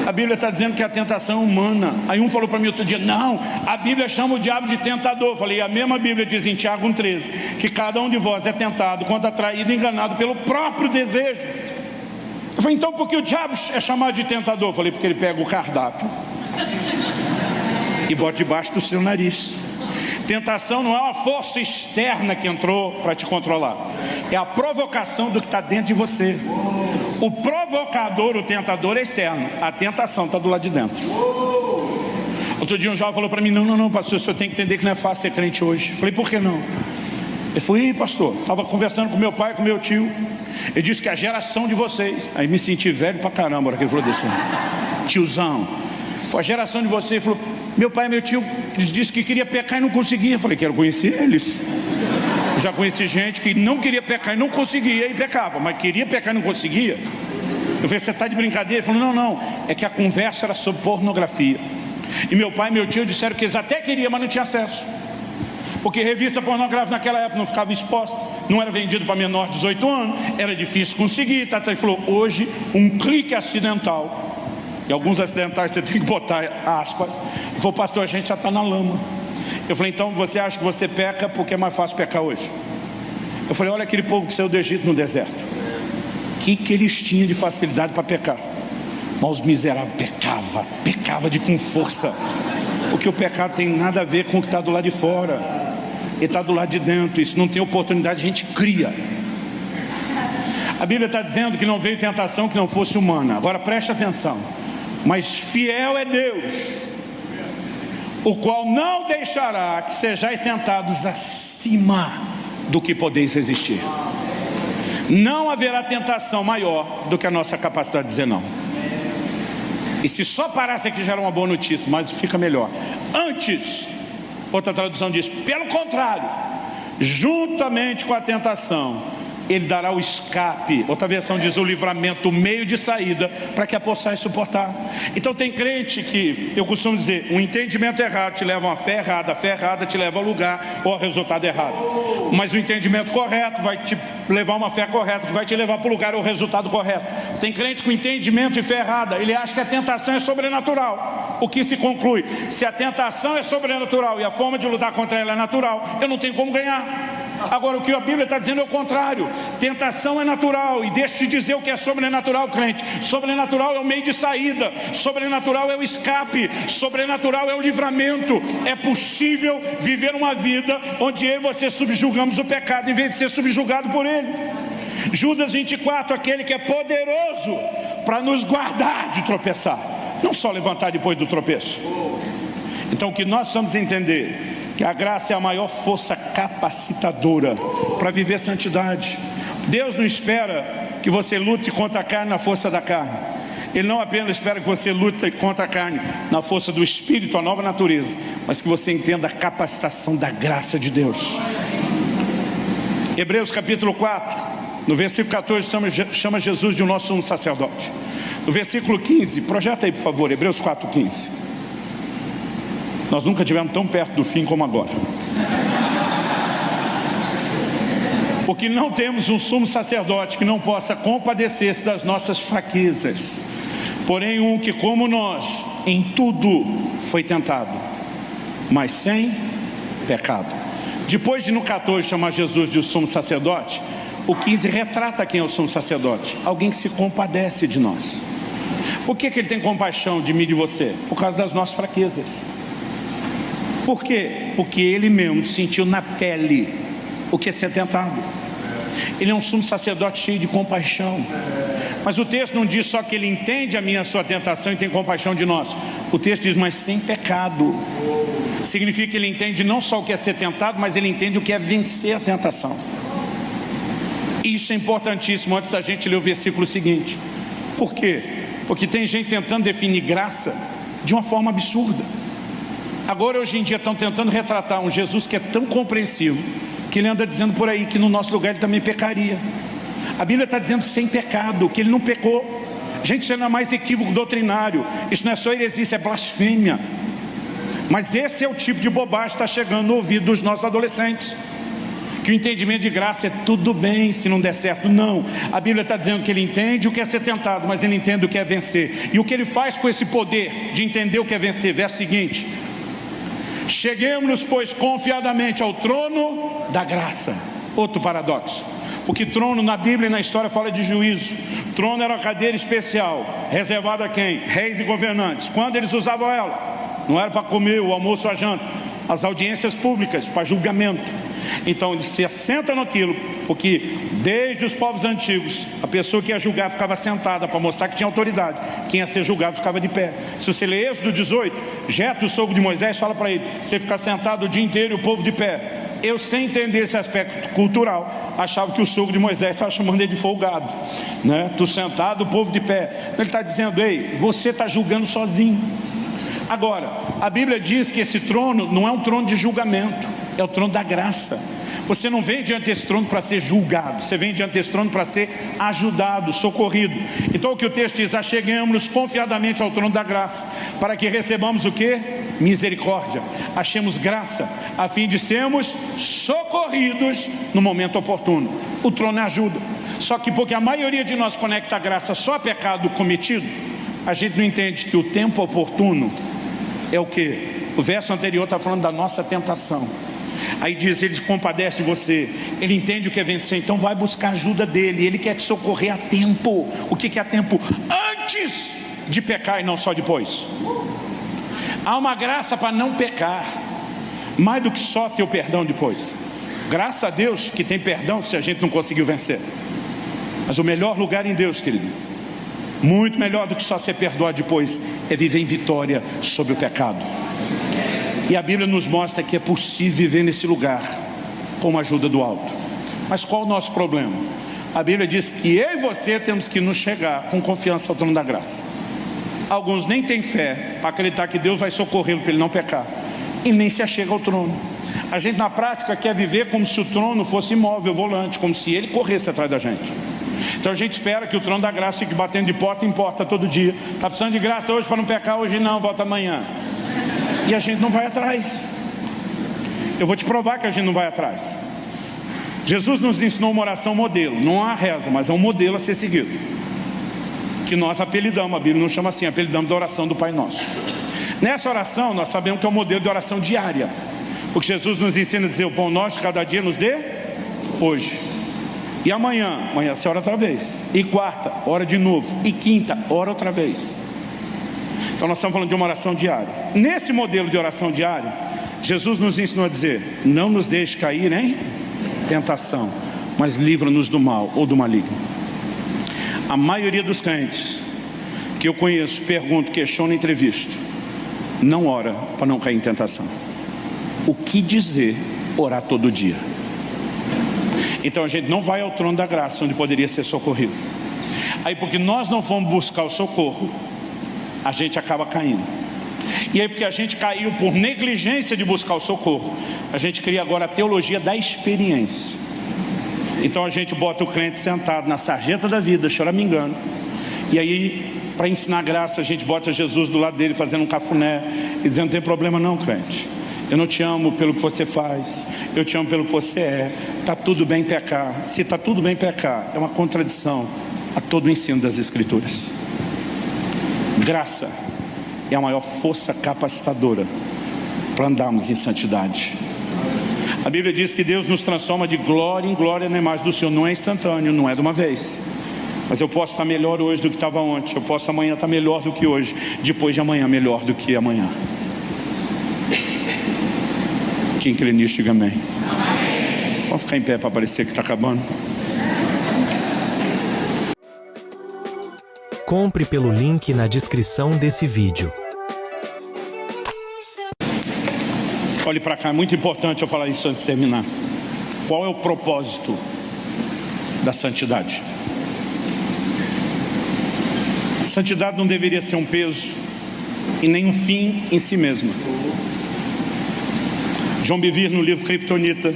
a Bíblia está dizendo que a tentação é humana. Aí um falou para mim outro dia: não, a Bíblia chama o diabo de tentador. Eu falei: a mesma Bíblia diz em Tiago 1,13 que cada um de vós é tentado quando atraído e enganado pelo próprio desejo. Eu falei: então por que o diabo é chamado de tentador? Eu falei: porque ele pega o cardápio e bota debaixo do seu nariz. Tentação não é uma força externa que entrou para te controlar, é a provocação do que está dentro de você. O provocador, o tentador é externo, a tentação está do lado de dentro. Outro dia um jovem falou para mim: não, pastor, o senhor tem que entender que não é fácil ser crente hoje. Eu falei: por que não? Eu fui: pastor, estava conversando com meu pai e com meu tio, ele disse que a geração de vocês, aí me senti velho pra caramba, hora que ele falou desse tiozão, foi a geração de vocês. Ele falou: meu pai e meu tio, eles disseram que queria pecar e não conseguia. Eu falei: quero conhecer eles. Eu já conheci gente que não queria pecar e não conseguia, e pecava, mas queria pecar e não conseguia. Eu falei: você está de brincadeira? Ele falou: não, é que a conversa era sobre pornografia. E meu pai e meu tio disseram que eles até queriam, mas não tinham acesso, porque revista pornográfica naquela época não ficava exposta, não era vendido para menor de 18 anos, era difícil conseguir. Ele falou: hoje um clique acidental, e alguns acidentais você tem que botar aspas. Ele falou: pastor, a gente já está na lama. Eu falei: então você acha que você peca porque é mais fácil pecar hoje? Eu falei: olha aquele povo que saiu do Egito no deserto, que eles tinham de facilidade para pecar, mas os miseráveis pecava com força, porque o pecado tem nada a ver com o que está do lado de fora, ele está do lado de dentro. Isso não tem oportunidade, a gente cria. A Bíblia está dizendo que não veio tentação que não fosse humana. Agora preste atenção: mas fiel é Deus, o qual não deixará que sejais tentados acima do que podeis resistir. Não haverá tentação maior do que a nossa capacidade de dizer não. E se só parasse aqui já era uma boa notícia, mas fica melhor. Antes, outra tradução diz: pelo contrário, juntamente com a tentação, Ele dará o escape. Outra versão diz o livramento, o meio de saída, para que a possais suportar. Então tem crente que, eu costumo dizer, um entendimento errado te leva a uma fé errada te leva ao lugar ou ao resultado errado. Mas o entendimento correto vai te levar a uma fé correta, que vai te levar para o lugar ou ao resultado correto. Tem crente com entendimento e fé errada, ele acha que a tentação é sobrenatural. O que se conclui: se a tentação é sobrenatural e a forma de lutar contra ela é natural, eu não tenho como ganhar. Agora o que a Bíblia está dizendo é o contrário: tentação é natural. E deixa eu te dizer o que é sobrenatural, crente. Sobrenatural é o meio de saída, sobrenatural é o escape, sobrenatural é o livramento. É possível viver uma vida onde eu e você subjugamos o pecado em vez de ser subjugado por ele. Judas 24, aquele que é poderoso para nos guardar de tropeçar, não só levantar depois do tropeço. Então o que nós precisamos entender, que a graça é a maior força capacitadora para viver santidade. Deus não espera que você lute contra a carne na força da carne. Ele não apenas espera que você lute contra a carne na força do Espírito, a nova natureza, mas que você entenda a capacitação da graça de Deus. Hebreus capítulo 4, no versículo 14, chama Jesus de o nosso sumo sacerdote. No versículo 15, projeta aí por favor, Hebreus 4,15. Nós nunca estivemos tão perto do fim como agora. Porque não temos um sumo sacerdote que não possa compadecer-se das nossas fraquezas, porém um que, como nós, em tudo foi tentado, mas sem pecado. Depois de no 14 chamar Jesus de o sumo sacerdote, o 15 retrata quem é o sumo sacerdote: alguém que se compadece de nós. Por que ele tem compaixão de mim e de você? Por causa das nossas fraquezas. Por quê? Porque ele mesmo sentiu na pele o que é ser tentado. Ele é um sumo sacerdote cheio de compaixão. Mas o texto não diz só que ele entende a minha e a sua tentação e tem compaixão de nós. O texto diz, mas sem pecado. Significa que ele entende não só o que é ser tentado, mas ele entende o que é vencer a tentação. Isso é importantíssimo antes da gente ler o versículo seguinte. Por quê? Porque tem gente tentando definir graça de uma forma absurda. Agora, hoje em dia, estão tentando retratar um Jesus que é tão compreensivo, que ele anda dizendo por aí que no nosso lugar ele também pecaria. A Bíblia está dizendo sem pecado, que ele não pecou. Gente, isso não é mais equívoco doutrinário. Isso não é só heresia, isso é blasfêmia. Mas esse é o tipo de bobagem que está chegando no ouvido dos nossos adolescentes. Que o entendimento de graça é tudo bem se não der certo. Não, a Bíblia está dizendo que ele entende o que é ser tentado, mas ele entende o que é vencer. E o que ele faz com esse poder de entender o que é vencer? Verso seguinte: cheguemos, pois, confiadamente ao trono da graça. Outro paradoxo, porque trono na Bíblia e na história fala de juízo. Trono era uma cadeira especial, reservada a quem? Reis e governantes. Quando eles usavam ela? Não era para comer o almoço ou a janta. As audiências públicas, para julgamento. Então ele se assenta naquilo, porque desde os povos antigos, a pessoa que ia julgar ficava sentada para mostrar que tinha autoridade. Quem ia ser julgado ficava de pé. Se você ler Êxodo 18, Jetro, o sogro de Moisés, fala para ele: você ficar sentado o dia inteiro e o povo de pé. Eu, sem entender esse aspecto cultural, achava que o sogro de Moisés estava chamando ele de folgado, né? Tu sentado, o povo de pé. Ele está dizendo: ei, você está julgando sozinho. Agora, a Bíblia diz que esse trono não é um trono de julgamento, é o trono da graça. Você não vem diante desse trono para ser julgado, você vem diante desse trono para ser ajudado, socorrido. Então o que o texto diz: acheguemos-nos confiadamente ao trono da graça, para que recebamos o quê? Misericórdia, achemos graça, a fim de sermos socorridos no momento oportuno. O trono é ajuda. Só que porque a maioria de nós conecta a graça só a pecado cometido, a gente não entende que o tempo oportuno é o quê? O verso anterior está falando da nossa tentação. Aí diz: ele compadece de você, ele entende o que é vencer, então vai buscar a ajuda dele, ele quer te socorrer a tempo. O que é a tempo? Antes de pecar e não só depois. Há uma graça para não pecar, mais do que só ter o perdão depois. Graças a Deus que tem perdão se a gente não conseguiu vencer. Mas o melhor lugar em Deus, querido, muito melhor do que só ser perdoado depois, é viver em vitória sobre o pecado. E a Bíblia nos mostra que é possível viver nesse lugar com a ajuda do alto. Mas qual o nosso problema? A Bíblia diz que eu e você temos que nos chegar com confiança ao trono da graça. Alguns nem têm fé para acreditar que Deus vai socorrê-lo para ele não pecar, e nem se achega ao trono. A gente na prática quer viver como se o trono fosse imóvel, volante, como se ele corresse atrás da gente. Então a gente espera que o trono da graça fique batendo de porta em porta todo dia. Está precisando de graça hoje para não pecar? Hoje não, volta amanhã. E a gente não vai atrás. Eu vou te provar que a gente não vai atrás. Jesus nos ensinou uma oração modelo. Não há reza, mas é um modelo a ser seguido, que nós apelidamos, a Bíblia não chama assim, apelidamos da oração do Pai Nosso. Nessa oração nós sabemos que é um modelo de oração diária, porque Jesus nos ensina a dizer: o pão nosso cada dia nos dê hoje. E amanhã você ora outra vez. E quarta, ora de novo. E quinta, ora outra vez. Então nós estamos falando de uma oração diária. Nesse modelo de oração diária, Jesus nos ensinou a dizer: não nos deixe cair em tentação, mas livra-nos do mal ou do maligno. A maioria dos crentes que eu conheço, pergunto, questiono, entrevisto, não ora para não cair em tentação. O que dizer orar todo dia? Então a gente não vai ao trono da graça, onde poderia ser socorrido. Aí porque nós não fomos buscar o socorro, a gente acaba caindo. E aí porque a gente caiu por negligência de buscar o socorro, a gente cria agora a teologia da experiência. Então a gente bota o crente sentado na sarjeta da vida, choramingando. E aí, para ensinar graça, a gente bota Jesus do lado dele fazendo um cafuné e dizendo: não tem problema não, crente, eu não te amo pelo que você faz, eu te amo pelo que você é. Está tudo bem pecar. Se está tudo bem pecar, é uma contradição a todo o ensino das Escrituras. Graça é a maior força capacitadora para andarmos em santidade. A Bíblia diz que Deus nos transforma de glória em glória na imagem do Senhor. Não é instantâneo, não é de uma vez. Mas eu posso estar melhor hoje do que estava ontem. Eu posso amanhã estar melhor do que hoje. Depois de amanhã, melhor do que amanhã. Quem crê nisso, diga amém. Vamos ficar em pé para parecer que está acabando. Compre pelo link na descrição desse vídeo. Olhe para cá, é muito importante eu falar isso antes de terminar. Qual é o propósito da santidade? A santidade não deveria ser um peso e nem um fim em si mesma. João Bevere, no livro Kryptonita,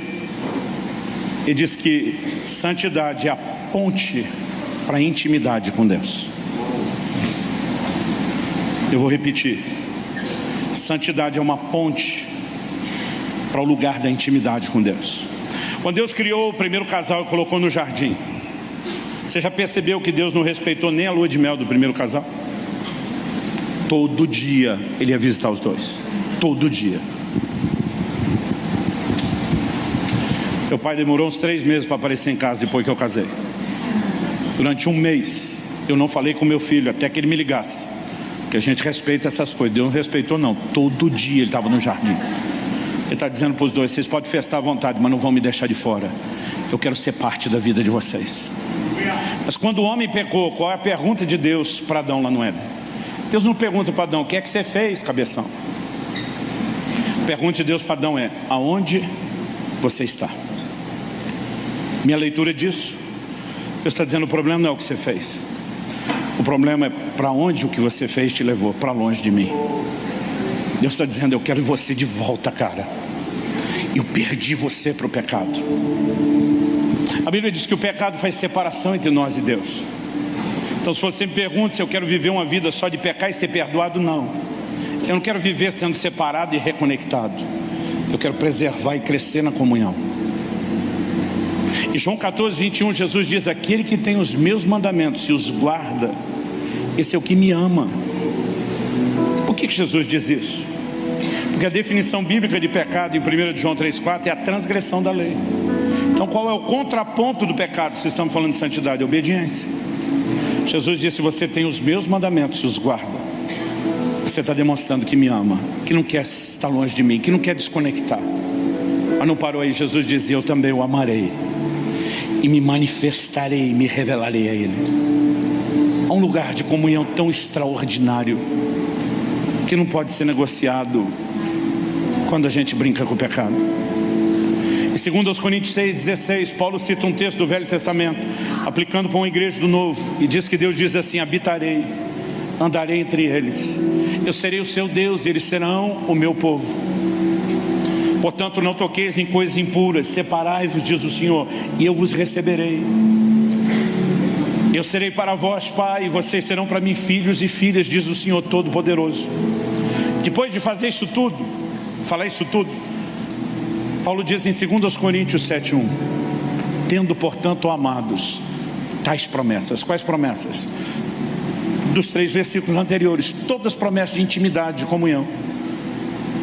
ele diz que santidade é a ponte para a intimidade com Deus. Eu vou repetir. Santidade é uma ponte para o lugar da intimidade com Deus. Quando Deus criou o primeiro casal e colocou no jardim, você já percebeu que Deus não respeitou nem a lua de mel do primeiro casal? Todo dia Ele ia visitar os dois. Todo dia. Meu pai demorou uns 3 meses para aparecer em casa depois que eu casei. Durante 1 mês eu não falei com meu filho até que ele me ligasse. Porque a gente respeita essas coisas. Deus não respeitou não. Todo dia ele estava no jardim. Ele está dizendo para os dois: vocês podem festar à vontade, mas não vão me deixar de fora. Eu quero ser parte da vida de vocês. Mas quando o homem pecou, qual é a pergunta de Deus para Adão lá no Éden? Deus não pergunta para Adão: o que é que você fez, cabeção? A pergunta de Deus para Adão é: aonde você está? Minha leitura disso, Deus está dizendo: o problema não é o que você fez. O problema é para onde o que você fez te levou. Para longe de mim. Deus está dizendo: eu quero você de volta, cara. Eu perdi você para o pecado. A Bíblia diz que o pecado faz separação entre nós e Deus. Então se você me pergunta se eu quero viver uma vida só de pecar e ser perdoado, não. Eu não quero viver sendo separado e reconectado. Eu quero preservar e crescer na comunhão. Em João 14, 21, Jesus diz: aquele que tem os meus mandamentos e os guarda, esse é o que me ama. Por que Jesus diz isso? Porque a definição bíblica de pecado em 1 João 3,4 é a transgressão da lei. Então qual é o contraponto do pecado? Se estamos falando de santidade, obediência. Jesus disse: se você tem os meus mandamentos e os guarda, você está demonstrando que me ama, que não quer estar longe de mim, que não quer desconectar. Mas não parou aí. Jesus dizia: eu também o amarei e me manifestarei, me revelarei a Ele. Há um lugar de comunhão tão extraordinário que não pode ser negociado quando a gente brinca com o pecado. Em 2 Coríntios 6,16, Paulo cita um texto do Velho Testamento, aplicando para uma igreja do Novo, e diz que Deus diz assim: habitarei, andarei entre eles, eu serei o seu Deus e eles serão o meu povo. Portanto, não toqueis em coisas impuras, separai-vos, diz o Senhor, e eu vos receberei. Eu serei para vós pai, e vocês serão para mim filhos e filhas, diz o Senhor Todo-Poderoso. Depois de fazer isso tudo, falar isso tudo, Paulo diz em 2 Coríntios 7,1: tendo, portanto, amados, tais promessas. Quais promessas? Dos 3 versículos anteriores, todas promessas de intimidade, de comunhão.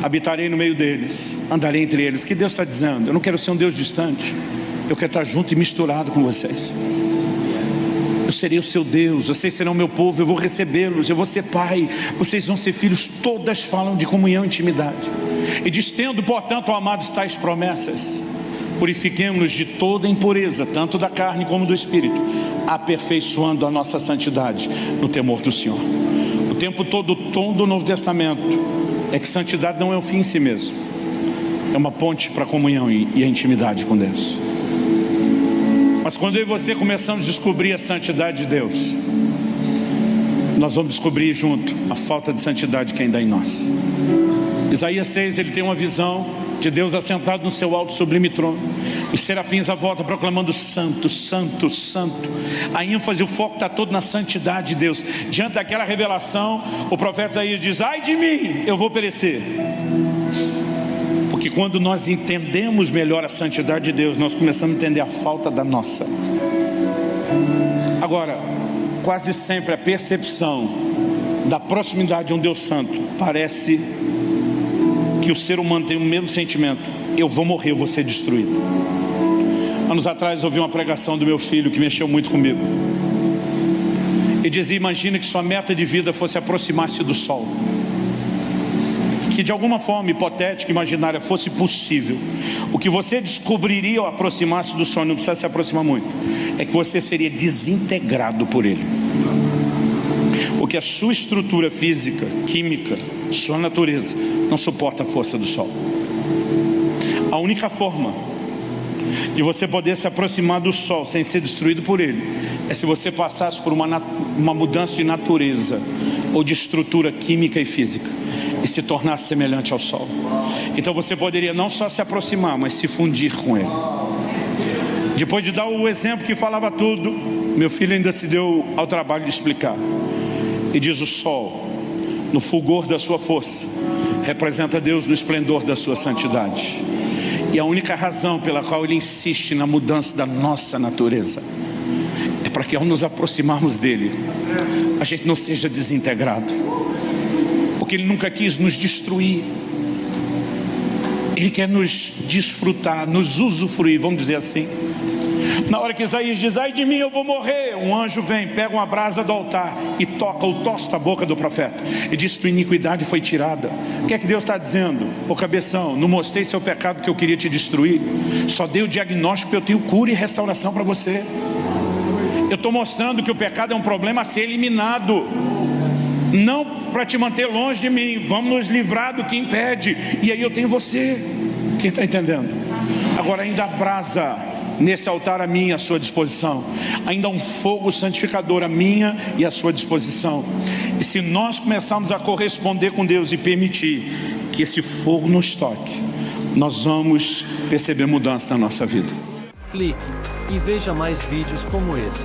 Habitarei no meio deles, andarei entre eles. Que Deus está dizendo? Eu não quero ser um Deus distante, eu quero estar junto e misturado com vocês. Eu serei o seu Deus, vocês serão meu povo, eu vou recebê-los, eu vou ser pai, vocês vão ser filhos. Todas falam de comunhão e intimidade. E diz: tendo, portanto, amados, tais promessas, purifiquemo-nos de toda impureza, tanto da carne como do espírito, aperfeiçoando a nossa santidade no temor do Senhor. O tempo todo, o tom do Novo Testamento é que santidade não é um fim em si mesmo, é uma ponte para a comunhão e a intimidade com Deus. Mas quando eu e você começamos a descobrir a santidade de Deus, nós vamos descobrir junto a falta de santidade que ainda há em nós. Isaías 6, ele tem uma visão de Deus assentado no seu alto sublime trono, os serafins à volta proclamando: santo, santo, santo. A ênfase, o foco está todo na santidade de Deus. Diante daquela revelação, o profeta Isaías diz: ai de mim, eu vou perecer. Porque quando nós entendemos melhor a santidade de Deus, nós começamos a entender a falta da nossa. Agora, quase sempre a percepção da proximidade de um Deus santo parece que o ser humano tem o mesmo sentimento: eu vou morrer, eu vou ser destruído. Anos atrás eu ouvi uma pregação do meu filho que mexeu muito comigo. Ele dizia: imagina que sua meta de vida fosse aproximar-se do sol, que de alguma forma hipotética, imaginária, fosse possível, o que você descobriria ao aproximar-se do sol, não precisa se aproximar muito, é que você seria desintegrado por ele. Porque a sua estrutura física, química, sua natureza, não suporta a força do sol. A única forma de você poder se aproximar do sol sem ser destruído por ele é se você passasse por uma mudança de natureza ou de estrutura química e física e se tornasse semelhante ao sol. Então você poderia não só se aproximar, mas se fundir com ele. Depois de dar o exemplo que falava tudo, meu filho ainda se deu ao trabalho de explicar. E diz: o sol, no fulgor da sua força, representa Deus no esplendor da sua santidade. E a única razão pela qual ele insiste na mudança da nossa natureza é para que ao nos aproximarmos dele, a gente não seja desintegrado. Porque ele nunca quis nos destruir. Ele quer nos desfrutar, nos usufruir, vamos dizer assim. Na hora que Isaías diz: ai de mim, eu vou morrer, um anjo vem, pega uma brasa do altar e toca ou tosta a boca do profeta e diz: tua iniquidade foi tirada. O que é que Deus está dizendo? Ô cabeção, não mostrei seu pecado que eu queria te destruir, só dei o diagnóstico que eu tenho cura e restauração para você. Eu estou mostrando que o pecado é um problema a ser eliminado, não para te manter longe de mim. Vamos nos livrar do que impede, e aí eu tenho você. Quem está entendendo? Agora ainda a brasa nesse altar a minha, à sua disposição. Ainda um fogo santificador a minha e à sua disposição. E se nós começarmos a corresponder com Deus e permitir que esse fogo nos toque, nós vamos perceber mudança na nossa vida. Clique e veja mais vídeos como esse.